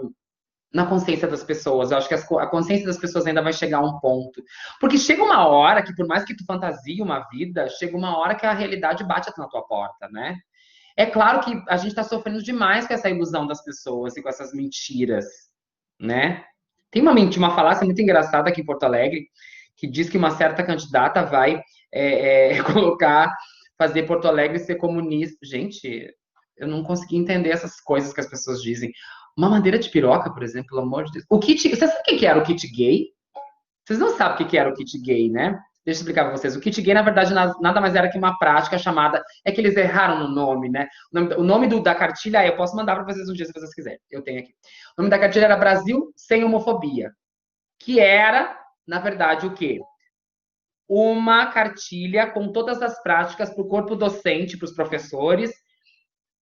consciência das pessoas. Eu acho que a consciência das pessoas ainda vai chegar a um ponto. Porque chega uma hora que, por mais que tu fantasie uma vida, chega uma hora que a realidade bate na tua porta, né? É claro que a gente está sofrendo demais com essa ilusão das pessoas e com essas mentiras, né? Tem uma falácia muito engraçada aqui em Porto Alegre, que diz que uma certa candidata vai fazer Porto Alegre ser comunista. Gente, eu não consegui entender essas coisas que as pessoas dizem. Uma madeira de piroca, por exemplo, pelo amor de Deus. Vocês sabem o que era o kit gay? Vocês não sabem o que era o kit gay, né? Deixa eu explicar para vocês. O kit gay, na verdade, nada mais era que uma prática chamada... É que eles erraram no nome, né? O nome da cartilha, eu posso mandar para vocês um dia, se vocês quiserem. Eu tenho aqui. O nome da cartilha era Brasil Sem Homofobia. Que era, na verdade, o quê? Uma cartilha com todas as práticas para o corpo docente, para os professores,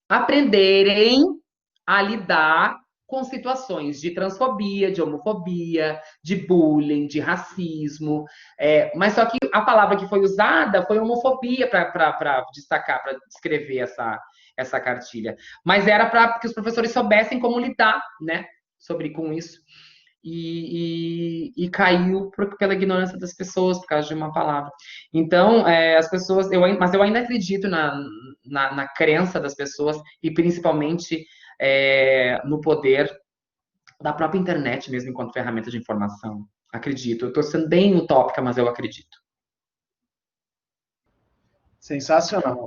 aprenderem a lidar com situações de transfobia, de homofobia, de bullying, de racismo. Mas só que a palavra que foi usada foi homofobia para destacar, para descrever essa cartilha. Mas era para que os professores soubessem como lidar, né, com isso. E caiu pela ignorância das pessoas, por causa de uma palavra. Então, as pessoas... Mas eu ainda acredito na crença das pessoas e principalmente no poder da própria internet mesmo, enquanto ferramenta de informação. Acredito. Eu estou sendo bem utópica, mas eu acredito. Sensacional.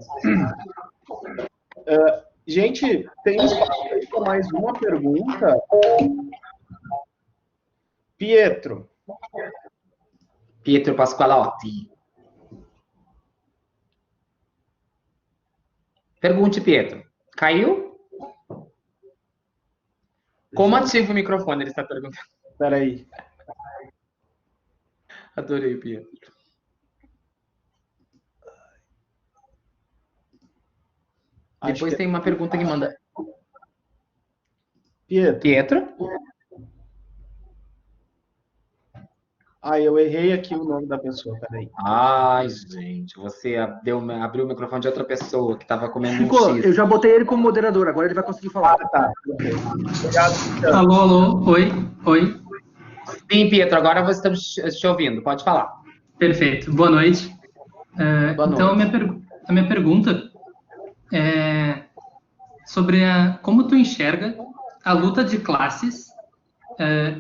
Gente, tem espaço para mais uma pergunta. Pietro Pasqualotti. Pergunte, Pietro. Caiu? Como ativa o microfone? Ele está perguntando. Espera aí. Adorei, Pietro. Depois tem uma pergunta que manda. Pietro? Eu errei aqui o nome da pessoa, peraí. Ai, gente, você abriu o microfone de outra pessoa que estava comendo Chico, um X. Eu já botei ele como moderador, agora ele vai conseguir falar. Tá. Obrigado. Alô. Oi. Sim, Pietro, agora você está te ouvindo, pode falar. Perfeito, boa noite. Boa noite. Então, a minha pergunta é sobre como tu enxerga a luta de classes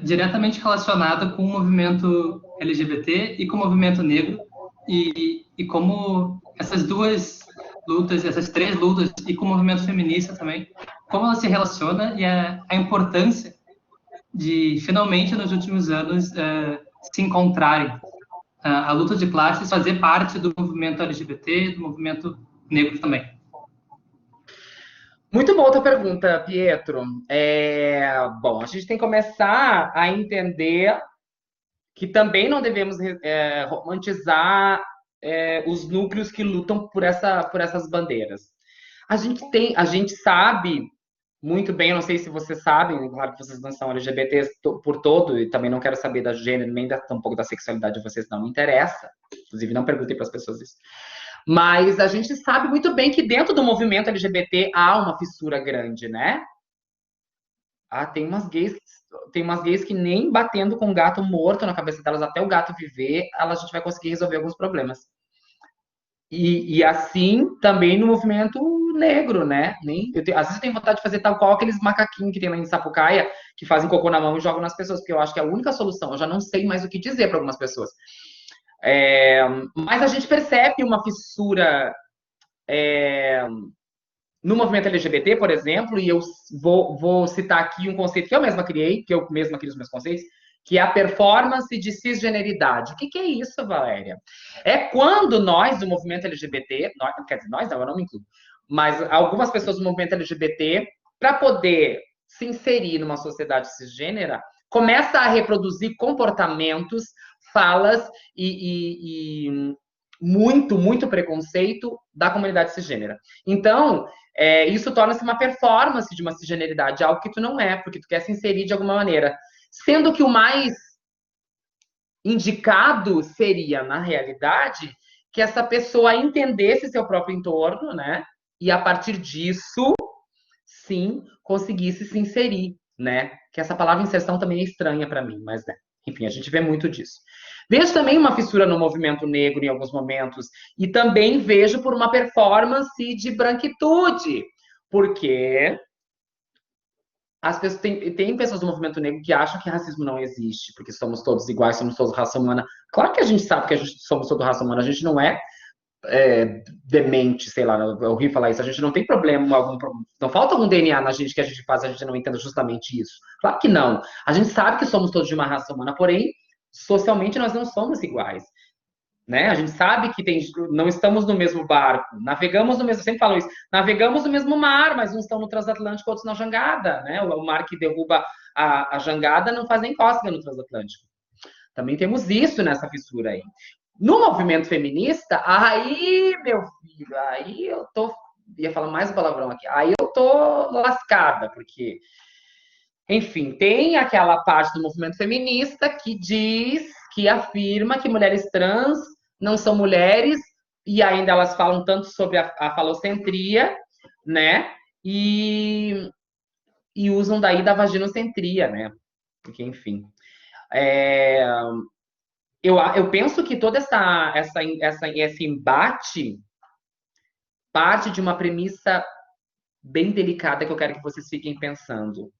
diretamente relacionada com o movimento LGBT e com o movimento negro, e como essas duas lutas, essas três lutas, e com o movimento feminista também, como ela se relaciona e a importância de, finalmente, nos últimos anos, se encontrarem. A luta de classes fazer parte do movimento LGBT, do movimento negro também. Muito boa a tua pergunta, Pietro. Bom, a gente tem que começar a entender que também não devemos romantizar os núcleos que lutam por essas bandeiras. A gente sabe muito bem, eu não sei se vocês sabem, claro que vocês não são LGBTs por todo, e também não quero saber da gênero, nem tampouco da sexualidade de vocês, não me interessa. Inclusive, não perguntei para as pessoas isso. Mas a gente sabe muito bem que dentro do movimento LGBT há uma fissura grande, né? Tem umas gays que nem batendo com um gato morto na cabeça delas até o gato viver, a gente vai conseguir resolver alguns problemas. E assim também no movimento negro, né? Às vezes eu tenho vontade de fazer tal qual aqueles macaquinhos que tem lá em Sapucaia, que fazem cocô na mão e jogam nas pessoas, porque eu acho que é a única solução. Eu já não sei mais o que dizer para algumas pessoas. Mas a gente percebe uma fissura no movimento LGBT, por exemplo, e eu vou citar aqui um conceito que eu mesma criei, que eu mesma crio os meus conceitos, que é a performance de cisgeneridade. O que é isso, Valéria? É quando nós, do movimento LGBT, quer dizer, nós não, eu não me incluo, mas algumas pessoas do movimento LGBT, para poder se inserir numa sociedade cisgênera, começa a reproduzir comportamentos, falas e muito preconceito da comunidade cisgênera. Então, isso torna-se uma performance de uma cisgeneridade, algo que tu não é, porque tu quer se inserir de alguma maneira. Sendo que o mais indicado seria, na realidade, que essa pessoa entendesse seu próprio entorno, né? E a partir disso, sim, conseguisse se inserir, né? Que essa palavra inserção também é estranha para mim, mas, né? Enfim, a gente vê muito disso. Vejo também uma fissura no movimento negro em alguns momentos, e também vejo por uma performance de branquitude, porque as pessoas, tem pessoas do movimento negro que acham que racismo não existe, porque somos todos iguais, somos todos raça humana. Claro que a gente sabe que somos todos raça humana, a gente não é demente, sei lá, eu ouvi falar isso, a gente não tem problema, não falta algum DNA na gente que a gente faz, a gente não entenda justamente isso. Claro que não. A gente sabe que somos todos de uma raça humana, porém, socialmente nós não somos iguais. Né? A gente sabe que não estamos no mesmo barco, navegamos no mesmo, eu sempre falo isso, navegamos no mesmo mar, mas uns estão no transatlântico, outros na jangada, né? O mar que derruba a jangada não faz nem cócega no transatlântico. Também temos isso nessa fissura aí. No movimento feminista, aí, meu filho, aí eu ia falar mais um palavrão aqui, aí eu tô lascada, porque, enfim, tem aquela parte do movimento feminista que afirma que mulheres trans não são mulheres, e ainda elas falam tanto sobre a falocentria, né? E usam daí da vaginocentria, né? Porque, enfim. Eu penso que todo esse embate parte de uma premissa bem delicada que eu quero que vocês fiquem pensando.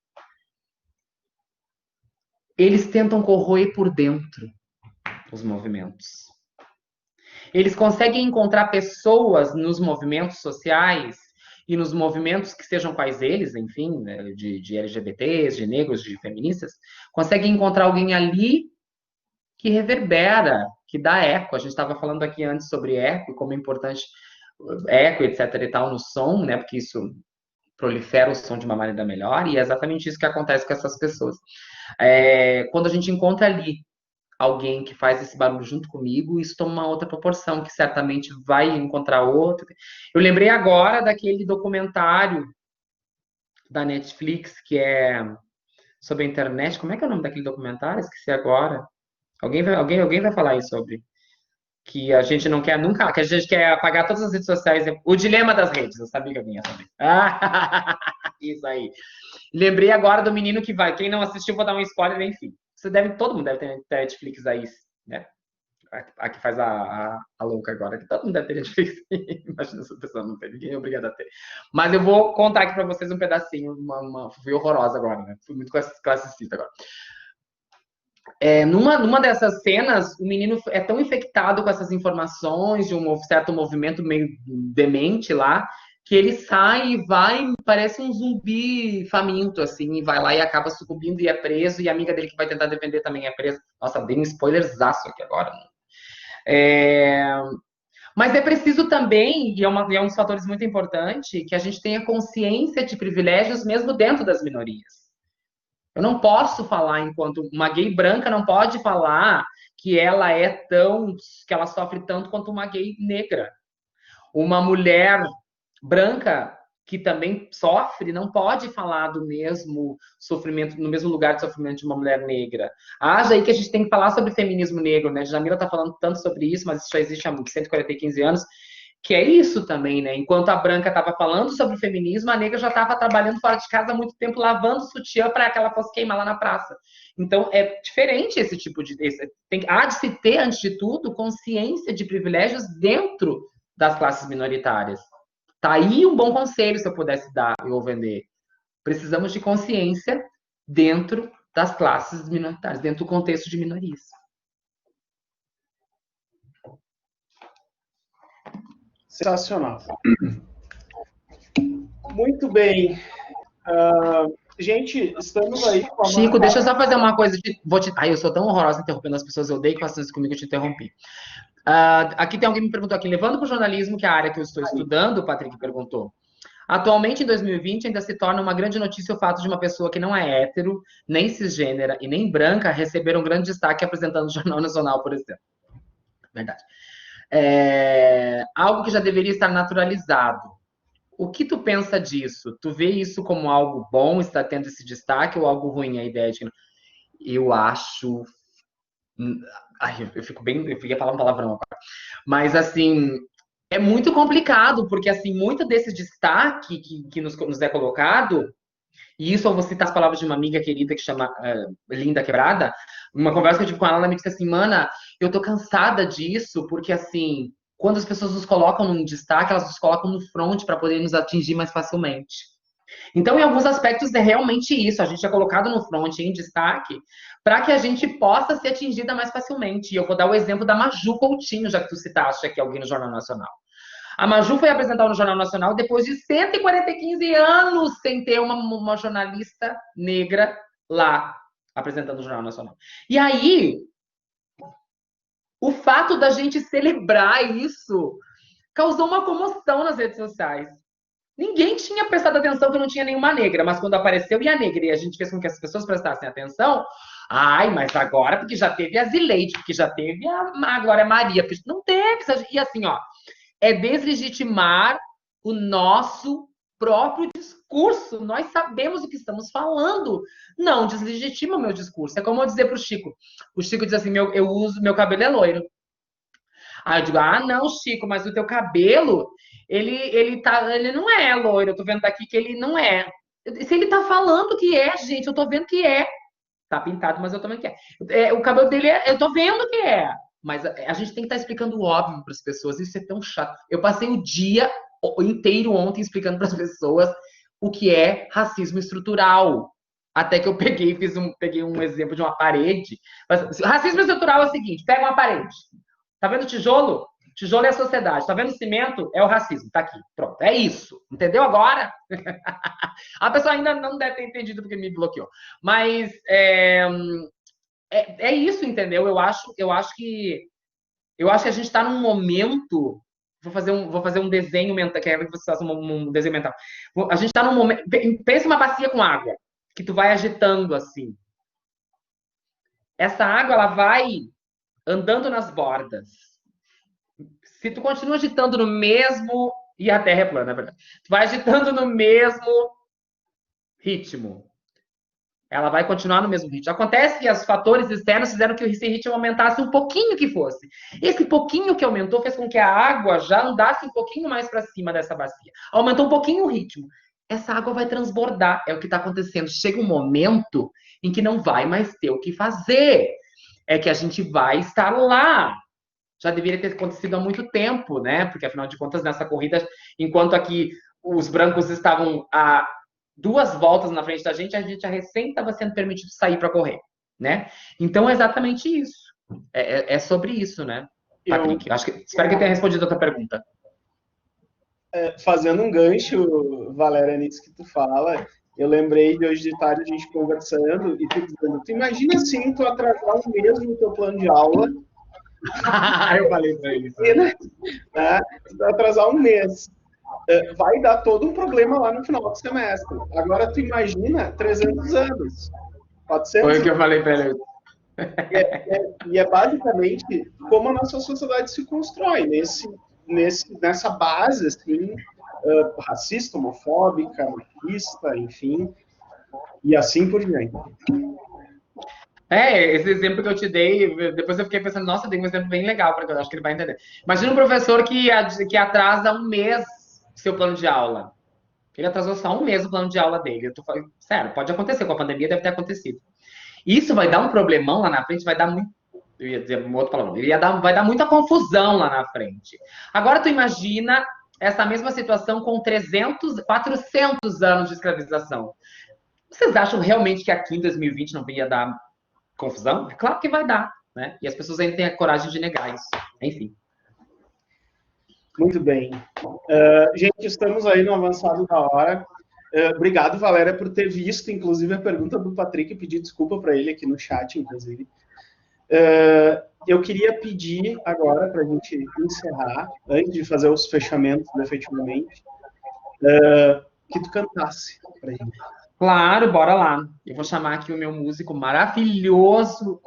Eles tentam corroer por dentro os movimentos. Eles conseguem encontrar pessoas nos movimentos sociais e nos movimentos que sejam quais eles, enfim, né, de LGBTs, de negros, de feministas, conseguem encontrar alguém ali que reverbera, que dá eco. A gente estava falando aqui antes sobre eco, como é importante eco, etc. e tal, no som, né? Porque isso prolifera o som de uma maneira melhor, e é exatamente isso que acontece com essas pessoas. Quando a gente encontra ali alguém que faz esse barulho junto comigo, isso toma uma outra proporção, que certamente vai encontrar outro. Eu lembrei agora daquele documentário da Netflix, que é sobre a internet. Como é que é o nome daquele documentário? Esqueci agora. Alguém vai falar aí sobre que a gente não quer nunca, que a gente quer apagar todas as redes sociais. O dilema das redes, eu sabia que alguém ia saber. Isso aí. Lembrei agora do menino que vai. Quem não assistiu, vou dar um spoiler, enfim. Todo mundo deve ter Netflix aí, né? A que faz a louca agora, que todo mundo deve ter Netflix. Imagina se a pessoa não tem, ninguém é obrigado a ter. Mas eu vou contar aqui para vocês um pedacinho, fui horrorosa agora, né? Fui muito classicista agora. Numa dessas cenas, o menino é tão infectado com essas informações de um certo movimento meio demente lá, que ele sai e vai, parece um zumbi faminto, assim, e vai lá e acaba sucumbindo e é preso, e a amiga dele que vai tentar defender também é presa. Nossa, dei um spoilerzaço aqui agora. Mas é preciso também, e é um dos fatores muito importantes, que a gente tenha consciência de privilégios mesmo dentro das minorias. Eu não posso falar, enquanto uma gay branca não pode falar que ela que ela sofre tanto quanto uma gay negra. Uma mulher branca que também sofre não pode falar do mesmo sofrimento, no mesmo lugar de sofrimento de uma mulher negra. Haja aí que a gente tem que falar sobre feminismo negro, né? Jamila está falando tanto sobre isso, mas isso já existe há 145 anos. Que é isso também, né? Enquanto a branca estava falando sobre o feminismo, a negra já estava trabalhando fora de casa há muito tempo, lavando sutiã para que ela fosse queimar lá na praça. Então, é diferente esse tipo de... Há de se ter, antes de tudo, consciência de privilégios dentro das classes minoritárias. Tá aí um bom conselho, se eu pudesse dar ou vender. Precisamos de consciência dentro das classes minoritárias, dentro do contexto de minorias. Sensacional. Muito bem. Gente, estamos aí com a Chico, deixa eu só fazer uma coisa. Eu sou tão horrorosa interrompendo as pessoas, eu odeio que façam isso comigo, eu te interrompi. Aqui tem alguém que me perguntou aqui, levando para o jornalismo, que é a área que eu estou estudando, o Patrick perguntou. Atualmente, em 2020, ainda se torna uma grande notícia o fato de uma pessoa que não é hétero, nem cisgênera e nem branca receber um grande destaque apresentando o Jornal Nacional, por exemplo. Verdade. Algo que já deveria estar naturalizado. O que tu pensa disso? Tu vê isso como algo bom, está tendo esse destaque, ou algo ruim, a ideia de que... Eu acho... Ai, eu ia falar um palavrão agora. Mas, assim, é muito complicado, porque, assim, muito desse destaque que nos é colocado, e isso eu vou citar as palavras de uma amiga querida que chama Linda Quebrada, uma conversa que eu tive com ela me disse assim, mana, eu tô cansada disso, porque, assim, quando as pessoas nos colocam num destaque, elas nos colocam no front para poder nos atingir mais facilmente. Então, em alguns aspectos, é realmente isso. A gente é colocado no front, em destaque, para que a gente possa ser atingida mais facilmente. E eu vou dar o exemplo da Maju Coutinho, já que tu citaste aqui alguém no Jornal Nacional. A Maju foi apresentada no Jornal Nacional depois de 145 anos sem ter uma jornalista negra lá apresentando o Jornal Nacional. E aí, o fato da gente celebrar isso causou uma comoção nas redes sociais. Ninguém tinha prestado atenção que não tinha nenhuma negra, mas quando apareceu a negra e a gente fez com que as pessoas prestassem atenção, ai, mas agora, porque já teve a Zileide, porque já teve a Glória Maria, porque não teve. E assim, ó, é deslegitimar o nosso próprio discurso. Nós sabemos o que estamos falando. Não deslegitima o meu discurso. É como eu dizer para o Chico. O Chico diz assim, meu cabelo é loiro. Aí eu digo, não, Chico, mas o teu cabelo, ele não é loiro. Eu tô vendo daqui que ele não é. Se ele tá falando que é, gente, eu tô vendo que é. Tá pintado, mas eu também quero. O cabelo dele, eu tô vendo que é. Mas a gente tem que estar explicando o óbvio para as pessoas. Isso é tão chato. Eu passei o dia inteiro ontem explicando para as pessoas o que é racismo estrutural. Até que eu peguei um exemplo de uma parede. Mas, racismo estrutural é o seguinte: pega uma parede. Tá vendo o tijolo? Tijolo é a sociedade. Tá vendo o cimento? É o racismo. Tá aqui. Pronto. É isso. Entendeu agora? A pessoa ainda não deve ter entendido porque me bloqueou. Mas é isso, entendeu? Eu acho que a gente está num momento. Vou fazer um desenho mental. Quero que vocês façam um desenho mental. A gente está num momento. Pensa uma bacia com água que tu vai agitando assim. Essa água ela vai andando nas bordas. Se tu continua agitando no mesmo... E a Terra é plana, na verdade. Tu vai agitando no mesmo ritmo. Ela vai continuar no mesmo ritmo. Acontece que os fatores externos fizeram que esse ritmo aumentasse um pouquinho que fosse. Esse pouquinho que aumentou fez com que a água já andasse um pouquinho mais para cima dessa bacia. Aumentou um pouquinho o ritmo. Essa água vai transbordar. É o que está acontecendo. Chega um momento em que não vai mais ter o que fazer. É que a gente vai estar lá. Já deveria ter acontecido há muito tempo, né? Porque, afinal de contas, nessa corrida, enquanto aqui os brancos estavam a 2 voltas na frente da gente, a gente já recém estava sendo permitido sair para correr, né? Então, é exatamente isso. É sobre isso, né, Patrick? Espero que eu tenha respondido a tua pergunta. Fazendo um gancho, Valéria, nisso que tu fala, eu lembrei de hoje de tarde a gente conversando e tu dizendo, tu imagina assim, tu atrasar um mês no teu plano de aula. Eu falei pra ele. Né? Atrasar um mês. Vai dar todo um problema lá no final do semestre. Agora, tu imagina 300 anos. 400 Foi o que eu falei pra ele. E é basicamente como a nossa sociedade se constrói, nessa base, assim, racista, homofóbica, machista, enfim, e assim por diante. Esse exemplo que eu te dei, depois eu fiquei pensando, nossa, dei um exemplo bem legal, porque eu acho que ele vai entender. Imagina um professor que atrasa um mês seu plano de aula. Ele atrasou só um mês o plano de aula dele. Eu tô falando, sério, pode acontecer, com a pandemia deve ter acontecido. Isso vai dar um problemão lá na frente, vai dar muito... Eu ia dizer um outro palavrão. Vai dar muita confusão lá na frente. Agora tu imagina essa mesma situação com 400 anos de escravização. Vocês acham realmente que aqui em 2020 não ia dar confusão? É claro que vai dar, né? E as pessoas ainda têm a coragem de negar isso. Enfim. Muito bem. Gente, estamos aí no avançado da hora. Obrigado, Valéria, por ter visto, inclusive, a pergunta do Patrick. Pedi desculpa para ele aqui no chat, inclusive. Eu queria pedir agora, para a gente encerrar, antes de fazer os fechamentos, efetivamente, que tu cantasse para a gente. Claro, bora lá. Eu vou chamar aqui o meu músico maravilhoso.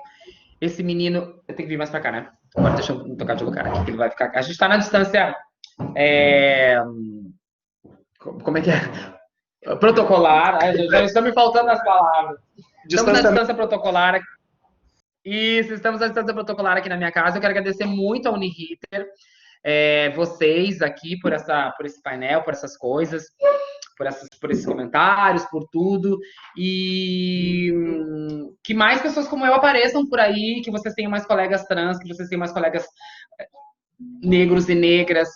Esse menino... Eu tenho que vir mais para cá, né? Agora deixa eu tocar de lugar aqui, que ele vai ficar... A gente está na distância... Como é que é? Protocolar. Já estão me faltando as palavras. Estamos na distância protocolar. Isso, estamos na distância protocolar aqui na minha casa. Eu quero agradecer muito a Uniriter, vocês aqui por esse painel, por essas coisas, por esses comentários, por tudo. E que mais pessoas como eu apareçam por aí, que vocês tenham mais colegas trans, que vocês tenham mais colegas negros e negras,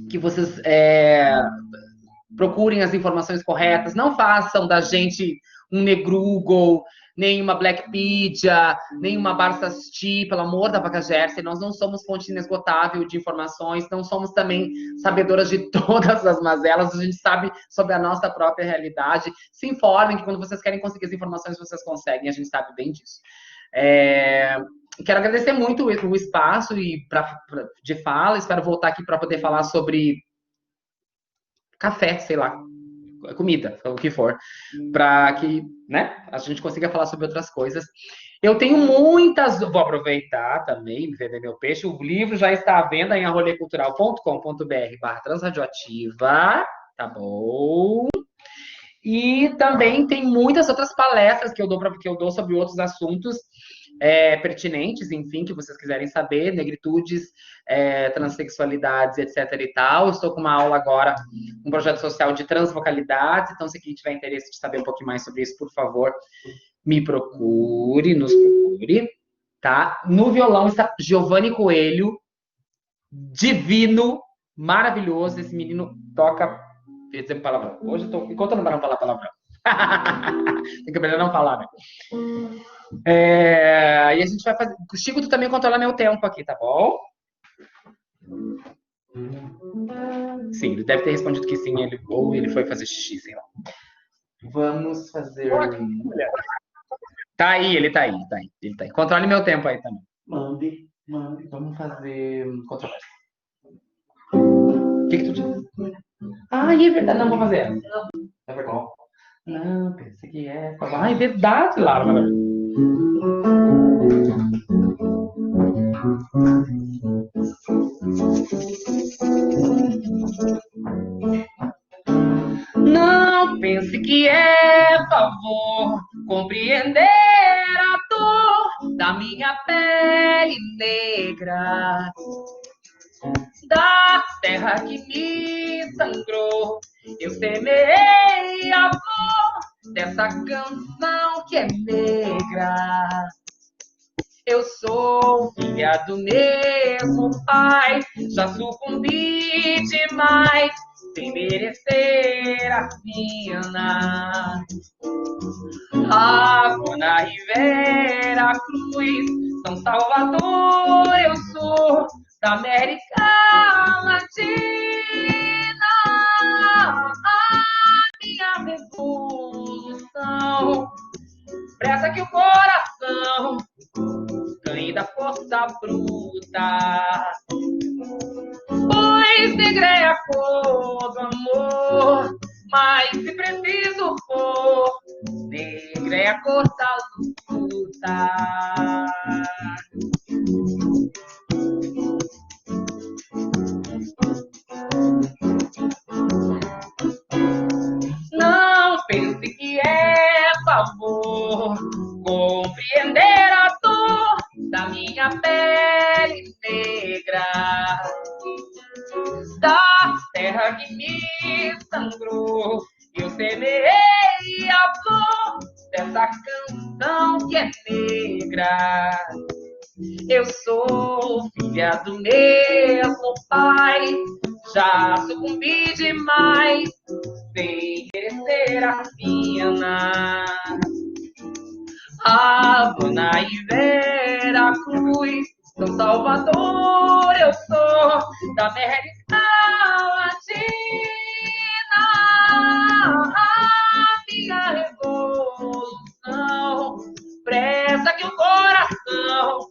que vocês procurem as informações corretas, não façam da gente um Negroogle, nem uma Blackpedia, nem uma Barsasti, pelo amor da vaca Jersey. Nós não somos fonte inesgotável de informações, não somos também sabedoras de todas as mazelas, a gente sabe sobre a nossa própria realidade. Se informem que quando vocês querem conseguir as informações, vocês conseguem, a gente sabe bem disso. Quero agradecer muito o espaço de fala, espero voltar aqui para poder falar sobre café, sei lá, comida, o que for, para que, né, a gente consiga falar sobre outras coisas. Eu tenho muitas... Vou aproveitar também, vender meu peixe. O livro já está à venda em arrolecultural.com.br/transradioativa, tá bom? E também tem muitas outras palestras que eu dou sobre outros assuntos pertinentes, enfim, que vocês quiserem saber, negritudes, transexualidades, etc e tal. Estou com uma aula agora, um projeto social de transvocalidades, então se quem tiver interesse de saber um pouquinho mais sobre isso, por favor, nos procure, tá? No violão está Giovanni Coelho, divino, maravilhoso, esse menino toca, quer dizer palavrão, hoje eu tô, enquanto eu não falar palavrão, tem que aprender a não falar, né? E a gente vai fazer... Chico, tu também controla meu tempo aqui, tá bom? Sim, ele deve ter respondido que sim, ou ele foi fazer xixi, sei lá. Vamos fazer... Tá aí, ele tá aí. Controle meu tempo aí também. Mande. Vamos fazer controvérsia. O que tu disse? É verdade, não vou fazer. Não, é verdade. Não, pensei que é... é verdade, Lara, maravilha. Não pense que é favor compreender a dor da minha pele negra, da terra que me sangrou. Eu semeei a flor dessa canção que é negra. Eu sou filha do mesmo pai, já sucumbi demais sem merecer a pena. Havana e Vera Cruz, São Salvador, eu sou da América Latina. A minha revolução pressa que o coração ganhe da força bruta, pois negra é a cor do amor, mas se preciso for, negra é a cor da luta. Não pense que é favor compreender a dor da minha pele negra, da terra que me sangrou. Eu semeei a flor dessa canção que é negra. Eu sou filha do mesmo pai, já sucumbi demais sem merecer a pena. Havana e Vera Cruz, São Salvador, eu sou da América Latina. A minha revolução pressa que o coração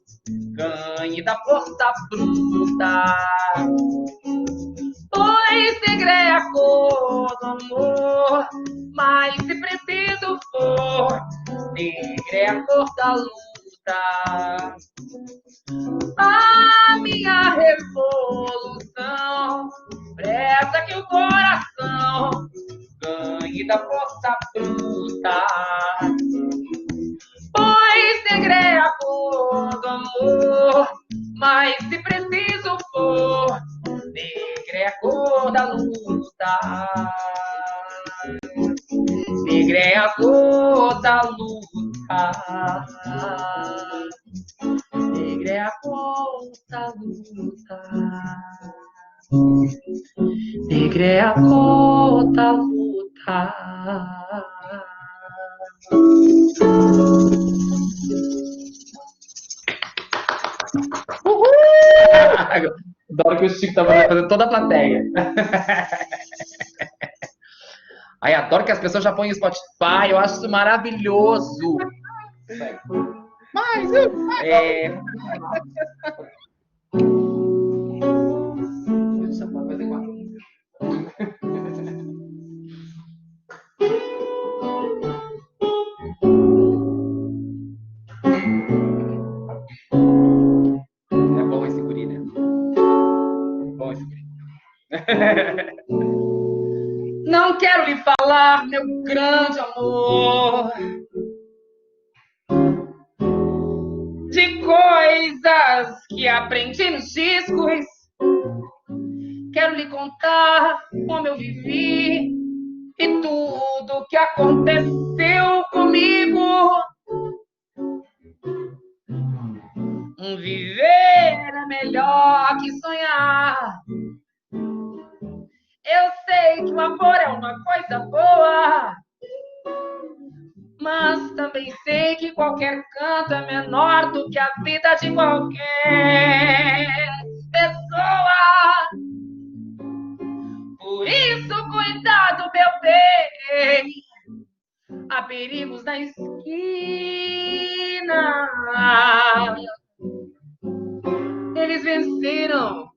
ganhe da força bruta, pois negra é a cor do amor, mas se preciso for, negra é a cor da luta. luta. A minha revolução, pressa que o coração ganhe da força bruta. Pois negra é a cor do amor, mas se preciso for, negra é a cor da luta. Negra é a cor da luta. Negra é a cor da luta. Negra é a cor da luta. Uhul! Adoro que o Chico tava fazendo toda a plateia. Aí adoro que as pessoas já põem o Spotify, eu acho isso maravilhoso. Mas é bom esse guri, né? Bom esse guri. Não quero lhe falar, meu grande amor, de coisas que aprendi nos discos. Quero lhe contar como eu vivi e tudo que aconteceu comigo. Viver é melhor que sonhar. Eu sei que o amor é uma coisa boa, mas também sei que qualquer canto é menor do que a vida de qualquer pessoa. Por isso, cuidado, meu bem, há perigos na esquina. Eles venceram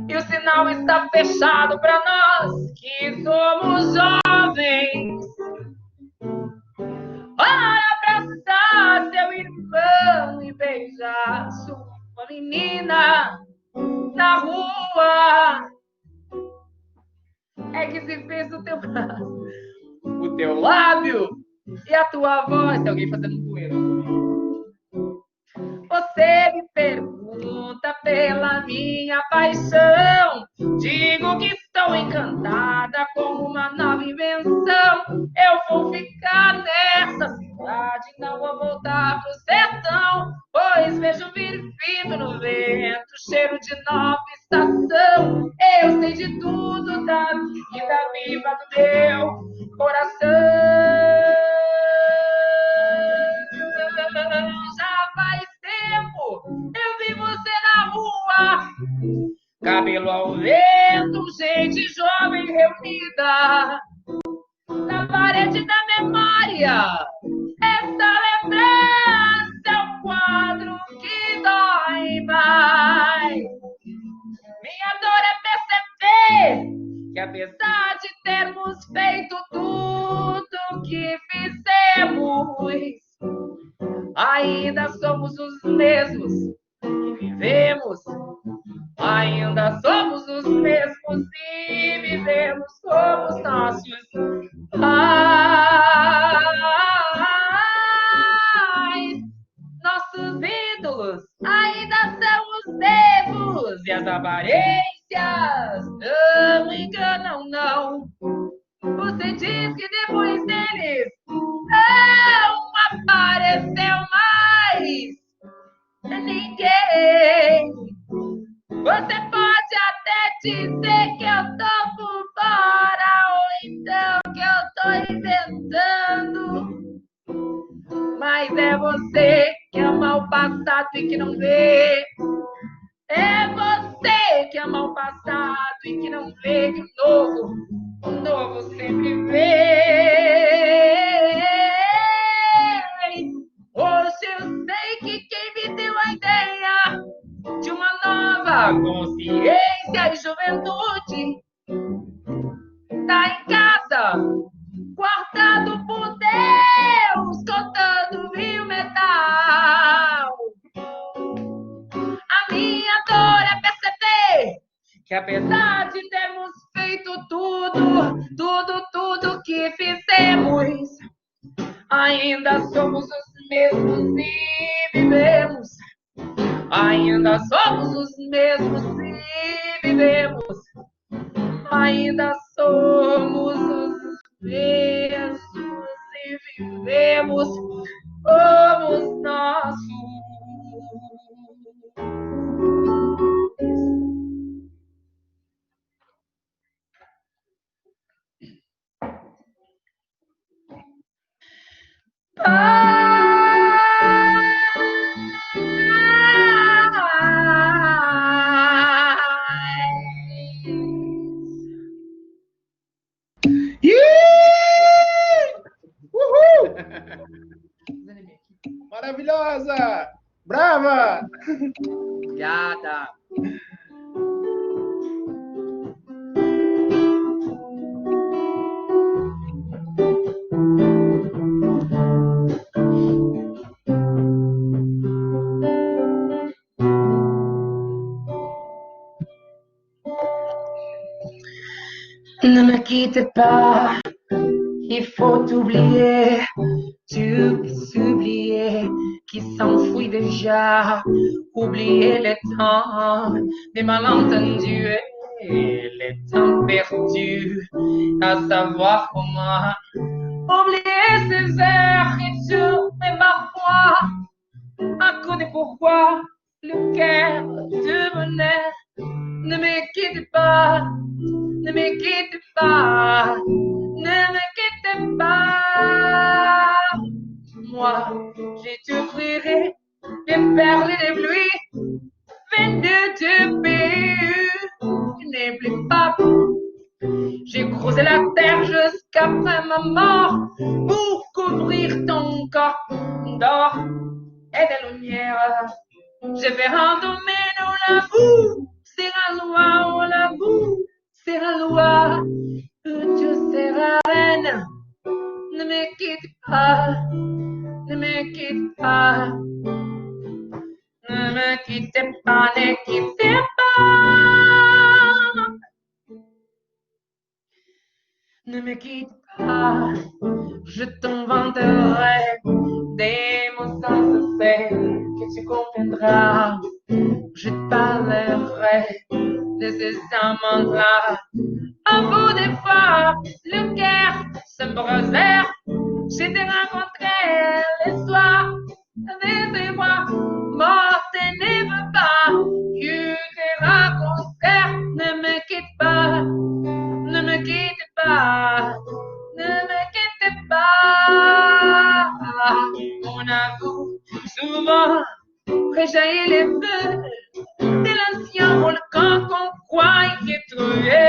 e o sinal está fechado para nós que somos jovens. Para abraçar seu irmão e beijar sua menina na rua. É que se fez o teu braço, o teu lábio e a tua voz. Tem alguém fazendo um poema. Você me pergunta pela minha paixão. Digo que estou encantada com uma nova invenção. Eu vou ficar nessa cidade, não vou voltar pro sertão, pois vejo vir vindo no vento cheiro de nova estação. Eu sei de tudo da vida viva do meu coração. Já faz tempo eu vi você na rua, cabelo ao vento, gente jovem reunida na parede da memória. Essa lembrança é um quadro que dói mais. Minha dor é perceber que apesar de termos feito tudo que fizemos, ainda somos os mesmos que vivemos. Ainda somos os mesmos e vivemos, somos nossos. Nossos ídolos ainda são os mesmos e as aparências não enganam, não. Você diz que depois deles não apareceu mais ninguém. Você pode até dizer que eu tô por fora ou então que eu tô inventando, mas é você que ama o passado e que não vê. É você que ama o passado e que não vê que o novo sempre vem. Hoje eu sei que quem me deu a ideia de uma nova consciência e juventude tá em casa, guardado por Deus, contando mil metades. apesar de termos feito tudo que fizemos, ainda somos os mesmos e vivemos. Ainda somos os mesmos e vivemos. Ainda somos os mesmos e vivemos. Somos nossos. Uhul! Maravilhosa! Brava! Obrigada. Ne me quitte pas, il faut oublier, tu peux s'oublier, qui s'enfuit déjà, oublier le temps des malentendus et les temps perdus, à savoir comment oublier ces heures et tout, mais parfois, à cause de pourquoi le cœur devenait. Ne me quitte pas, ne me quitte pas, ne me quitte pas. Moi, je t'offrirai des perles et des pluies venues du pays. Tu n'es plus pas. J'ai creusé la terre jusqu'après ma mort pour couvrir ton corps d'or et de lumière. Je vais endormir dans la boue. C'est la loi, on l'avoue, c'est la loi, tu seras reine. Ne me quitte pas, ne me quitte pas, ne me quitte pas, ne quitte pas. Ne me quitte pas, je t'inventerai des mots sans cesse que tu comprendras. Je te parlerai de ces amants-là. À bout des fois, le cœur se brisait. Je t'ai rencontré le soir avec tes bras. Mort, ne veux pas. Je t'ai rencontré. Ne me quitte pas. Ne me quitte pas. Ne me quitte pas. On avoue souvent réjaillir les feux de l'ancien volcan qu'on croyait trouvé.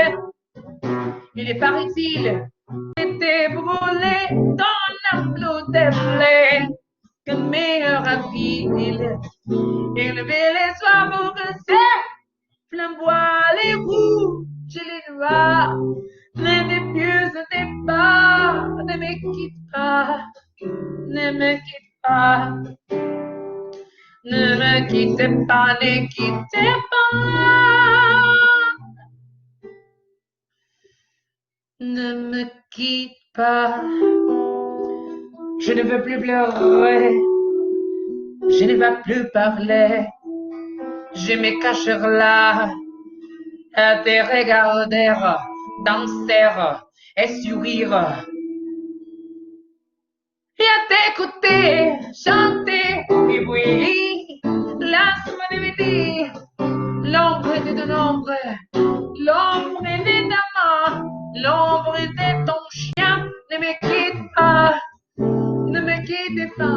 Il est paraît-il était brûlé dans la flot de blé. Que meilleur rapide, élever les soirs pour que c'est flamboie les rouges, les noirs. Ne t'épuise pas, ne me quitte pas, ne me quitte pas. Ne me quitte pas, ne quitte pas. Ne me quitte pas. Je ne veux plus pleurer. Je ne vais plus parler. Je me cacherai là à te regarder, danser et sourire. Et à t'écouter, chanter, et oui, laisse-moi te dire, l'ombre de ton ombre, l'ombre de ta main, l'ombre de ton chien, ne me quitte pas, ne me quitte pas.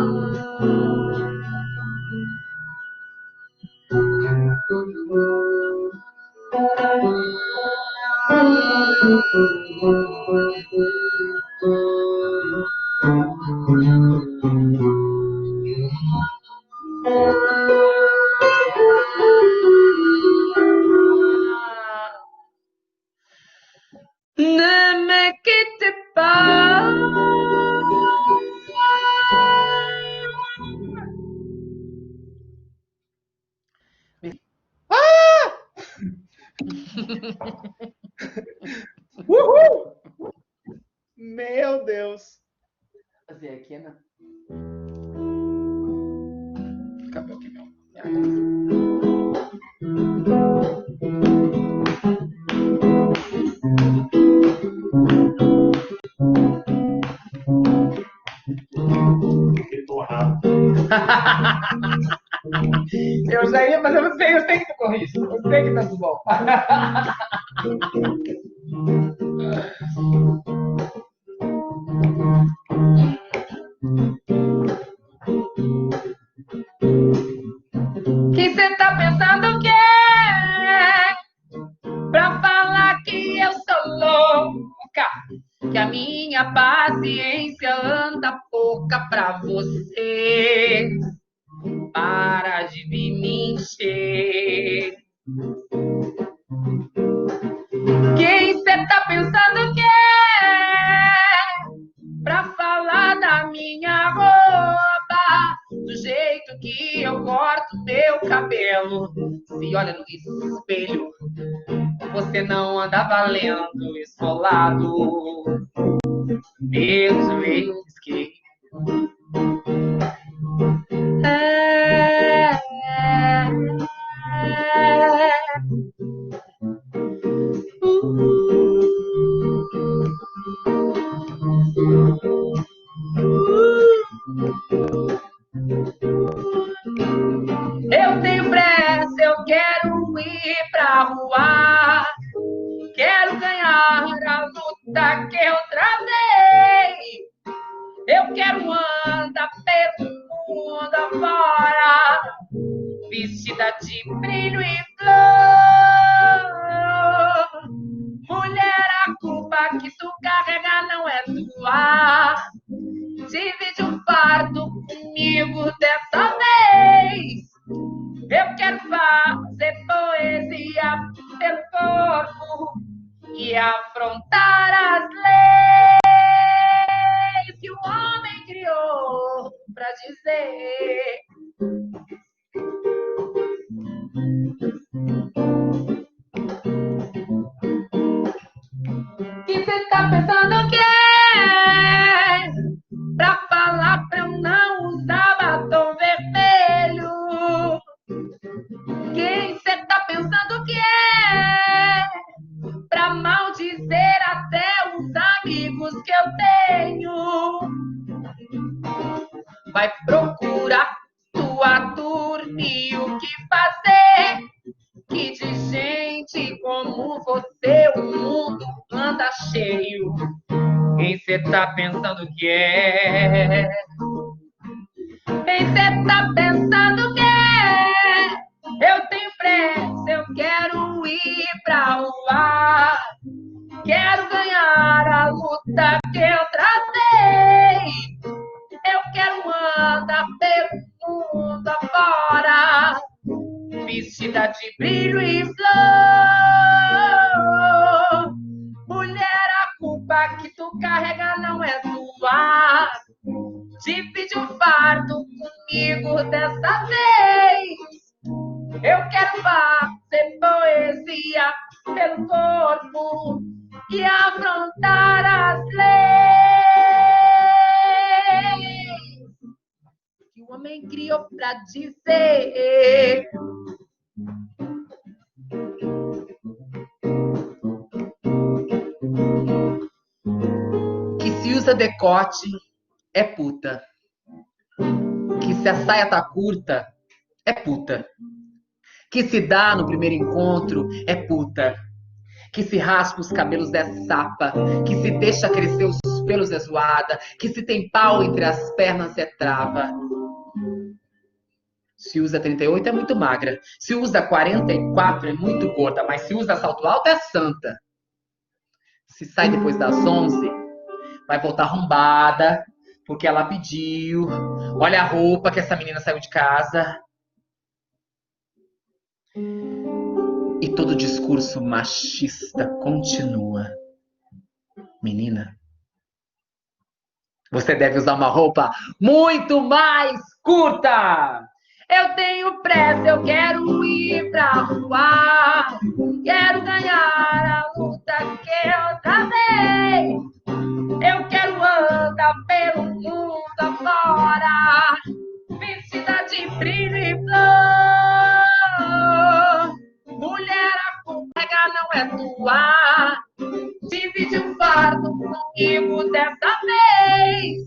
Ne me quitte pas. fazer aqui, né? Acabou aqui, meu. Eu já ia, mas eu sei que tu corrige. Eu sei que tá tudo bom. Que cê tá pensando o quê? Pra falar que eu sou louca, que a minha paciência anda pouca pra você. Para de me encher. Quem cê tá pensando que é? Pra falar da minha roupa, do jeito que eu corto meu cabelo. Se olha no espelho, você não anda valendo esfolado. Mesmo eles que eu tenho pressa, eu quero ir pra rua. Quero ganhar a luta que eu travei. Eu quero andar pelo mundo afora, vestida de brilho e flor. Mulher, a culpa que tu carrega não é tua. Divide um fardo comigo dessa vez. Eu quero fazer poesia pelo corpo e afrontar as leis que o homem criou pra dizer. Que cê tá pensando que é? Pra falar pra eu não usar batom vermelho. Quem cê tá pensando que é? Pra maldizer até os amigos que eu tenho. Vai procurar tua turma e o que fazer, que de gente como você o mundo anda cheio. Quem cê tá pensando que é? Quem cê tá pensando que é? Eu tenho pressa, eu quero ir pra rua. Quero ganhar a luta que eu travei. Eu quero andar pelo mundo afora, vestida de brilho e flor. Mulher, a culpa que tu carrega não é tua. Divide um fardo comigo dessa vez. Eu quero fazer poesia pelo corpo e afrontar as leis que o homem criou pra dizer. Que se usa decote é puta. Que se a saia tá curta é puta. Que se dá no primeiro encontro é puta. Que se raspa os cabelos é sapa. Que se deixa crescer os pelos é zoada. Que se tem pau entre as pernas é trava. Se usa 38 é muito magra. Se usa 44 é muito gorda. Mas se usa salto alto é santa. Se sai depois das 11, vai voltar arrombada, porque ela pediu. Olha a roupa que essa menina saiu de casa. E todo discurso machista continua. Menina, você deve usar uma roupa muito mais curta. Eu tenho pressa, eu quero ir pra rua. Quero ganhar a luta que eu travei. Eu quero andar pelo mundo fora, vestida de brilho e flor. Mulher, a colega não é tua, divide o fardo comigo dessa vez.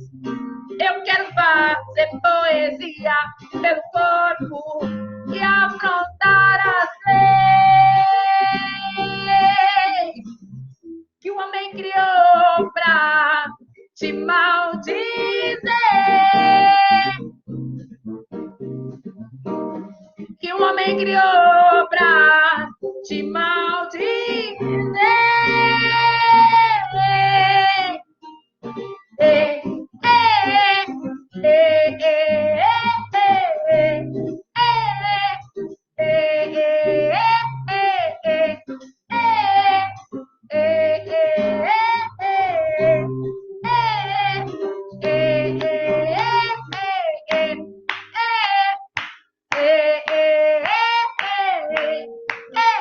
Eu quero fazer poesia pelo corpo e afrontar as leis que o homem criou pra te maldizer. Que o homem criou pra te maldizer.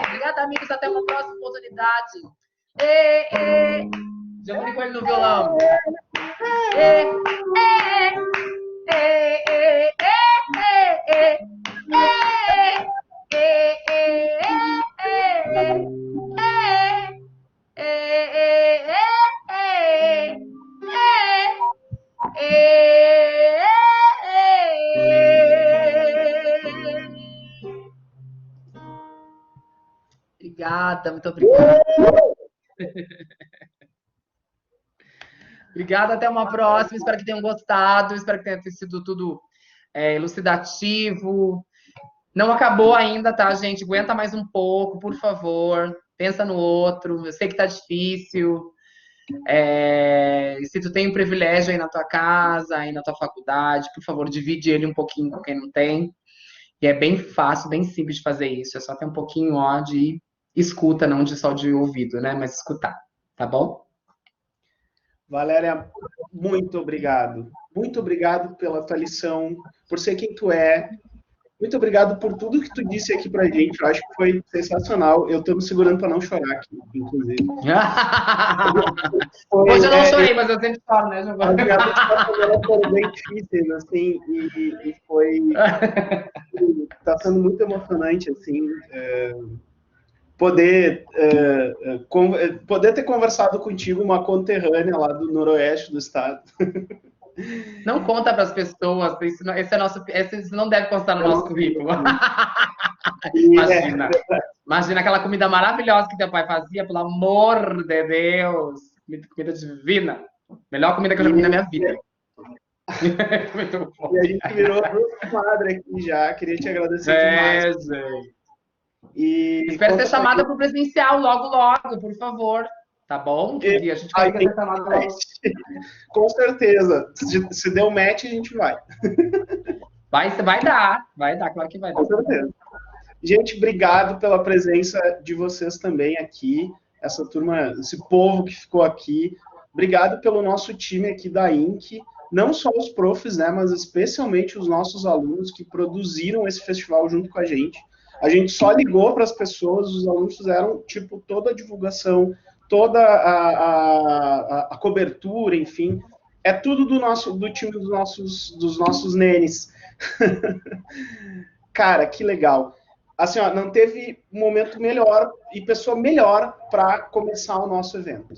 Obrigada, amigos. Até uma próxima oportunidade. Já vou com ele no violão. Obrigada, muito obrigada. Obrigada, até uma próxima. Espero que tenham gostado. Espero que tenha sido tudo elucidativo. Não acabou ainda, tá, gente? Aguenta mais um pouco, por favor. Pensa no outro. Eu sei que tá difícil. Se tu tem um privilégio aí na tua casa, aí na tua faculdade, por favor, divide ele um pouquinho com quem não tem. E é bem fácil, bem simples de fazer isso. É só ter um pouquinho de escuta, não só de ouvido, né? Mas escutar, tá bom? Valéria, muito obrigado. Muito obrigado pela tua lição, por ser quem tu é. Muito obrigado por tudo que tu disse aqui pra gente. Eu acho que foi sensacional. Eu tô me segurando para não chorar aqui, inclusive. Hoje eu não chorei, mas eu sempre choro, né, Giovana? As foram bem difíceis, assim, e foi... Tá sendo muito emocionante, assim, poder ter conversado contigo, uma conterrânea lá do noroeste do estado. Não conta para as pessoas, esse não deve constar no nosso currículo. Imagina aquela comida maravilhosa que teu pai fazia, pelo amor de Deus. Comida divina. Melhor comida que eu já comi na minha vida. Muito bom. E a gente virou madre aqui já. Queria te agradecer demais. Gente. Espero ser chamada para o presencial logo, por favor. Tá bom? A gente vai ser chamada logo. Com certeza. Se deu match, a gente vai. Vai dar, claro que vai dar. Com certeza. Gente, obrigado pela presença de vocês também aqui. Essa turma, esse povo que ficou aqui. Obrigado pelo nosso time aqui da INC. Não só os profs, né, mas especialmente os nossos alunos que produziram esse festival junto com a gente. A gente só ligou para as pessoas, os alunos fizeram, tipo, toda a divulgação, toda a cobertura, enfim. É tudo do time dos nossos nenes. Cara, que legal. Assim, ó, não teve momento melhor e pessoa melhor para começar o nosso evento.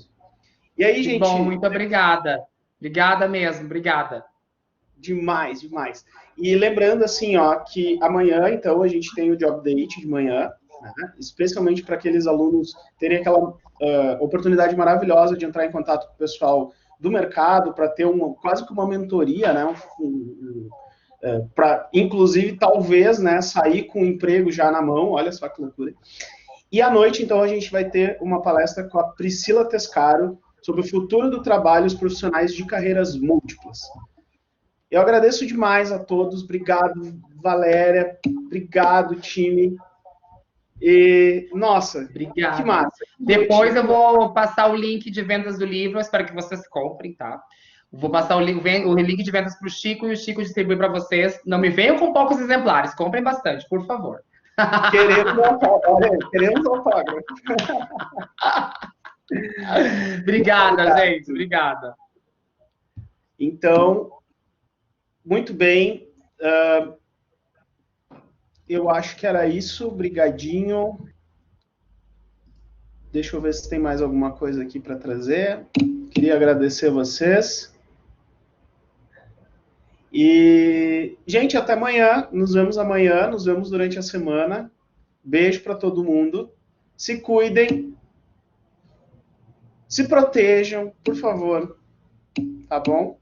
E aí, gente... Bom, muito obrigada. Obrigada mesmo, obrigada. Demais, demais. E lembrando, assim, ó, que amanhã, então, a gente tem o Job Date de manhã, né? Especialmente para aqueles alunos terem aquela oportunidade maravilhosa de entrar em contato com o pessoal do mercado, para ter quase que uma mentoria, né? Para, inclusive, talvez, né, sair com o emprego já na mão, olha só que loucura. E à noite, então, a gente vai ter uma palestra com a Priscila Tescaro sobre o futuro do trabalho e os profissionais de carreiras múltiplas. Eu agradeço demais a todos, obrigado, Valéria, obrigado, time. E, nossa, obrigado. Que massa. Depois eu vou passar o link de vendas do livro, eu espero que vocês comprem, tá? Vou passar o link de vendas para o Chico e o Chico distribui para vocês. Não me venham com poucos exemplares, comprem bastante, por favor. Queremos autógrafo. Obrigada, gente. Obrigada. Então, Muito bem. Eu acho que era isso. Brigadinho. Deixa eu ver se tem mais alguma coisa aqui para trazer. Queria agradecer a vocês. E, gente, até amanhã. Nos vemos amanhã. Nos vemos durante a semana. Beijo para todo mundo. Se cuidem. Se protejam, por favor. Tá bom?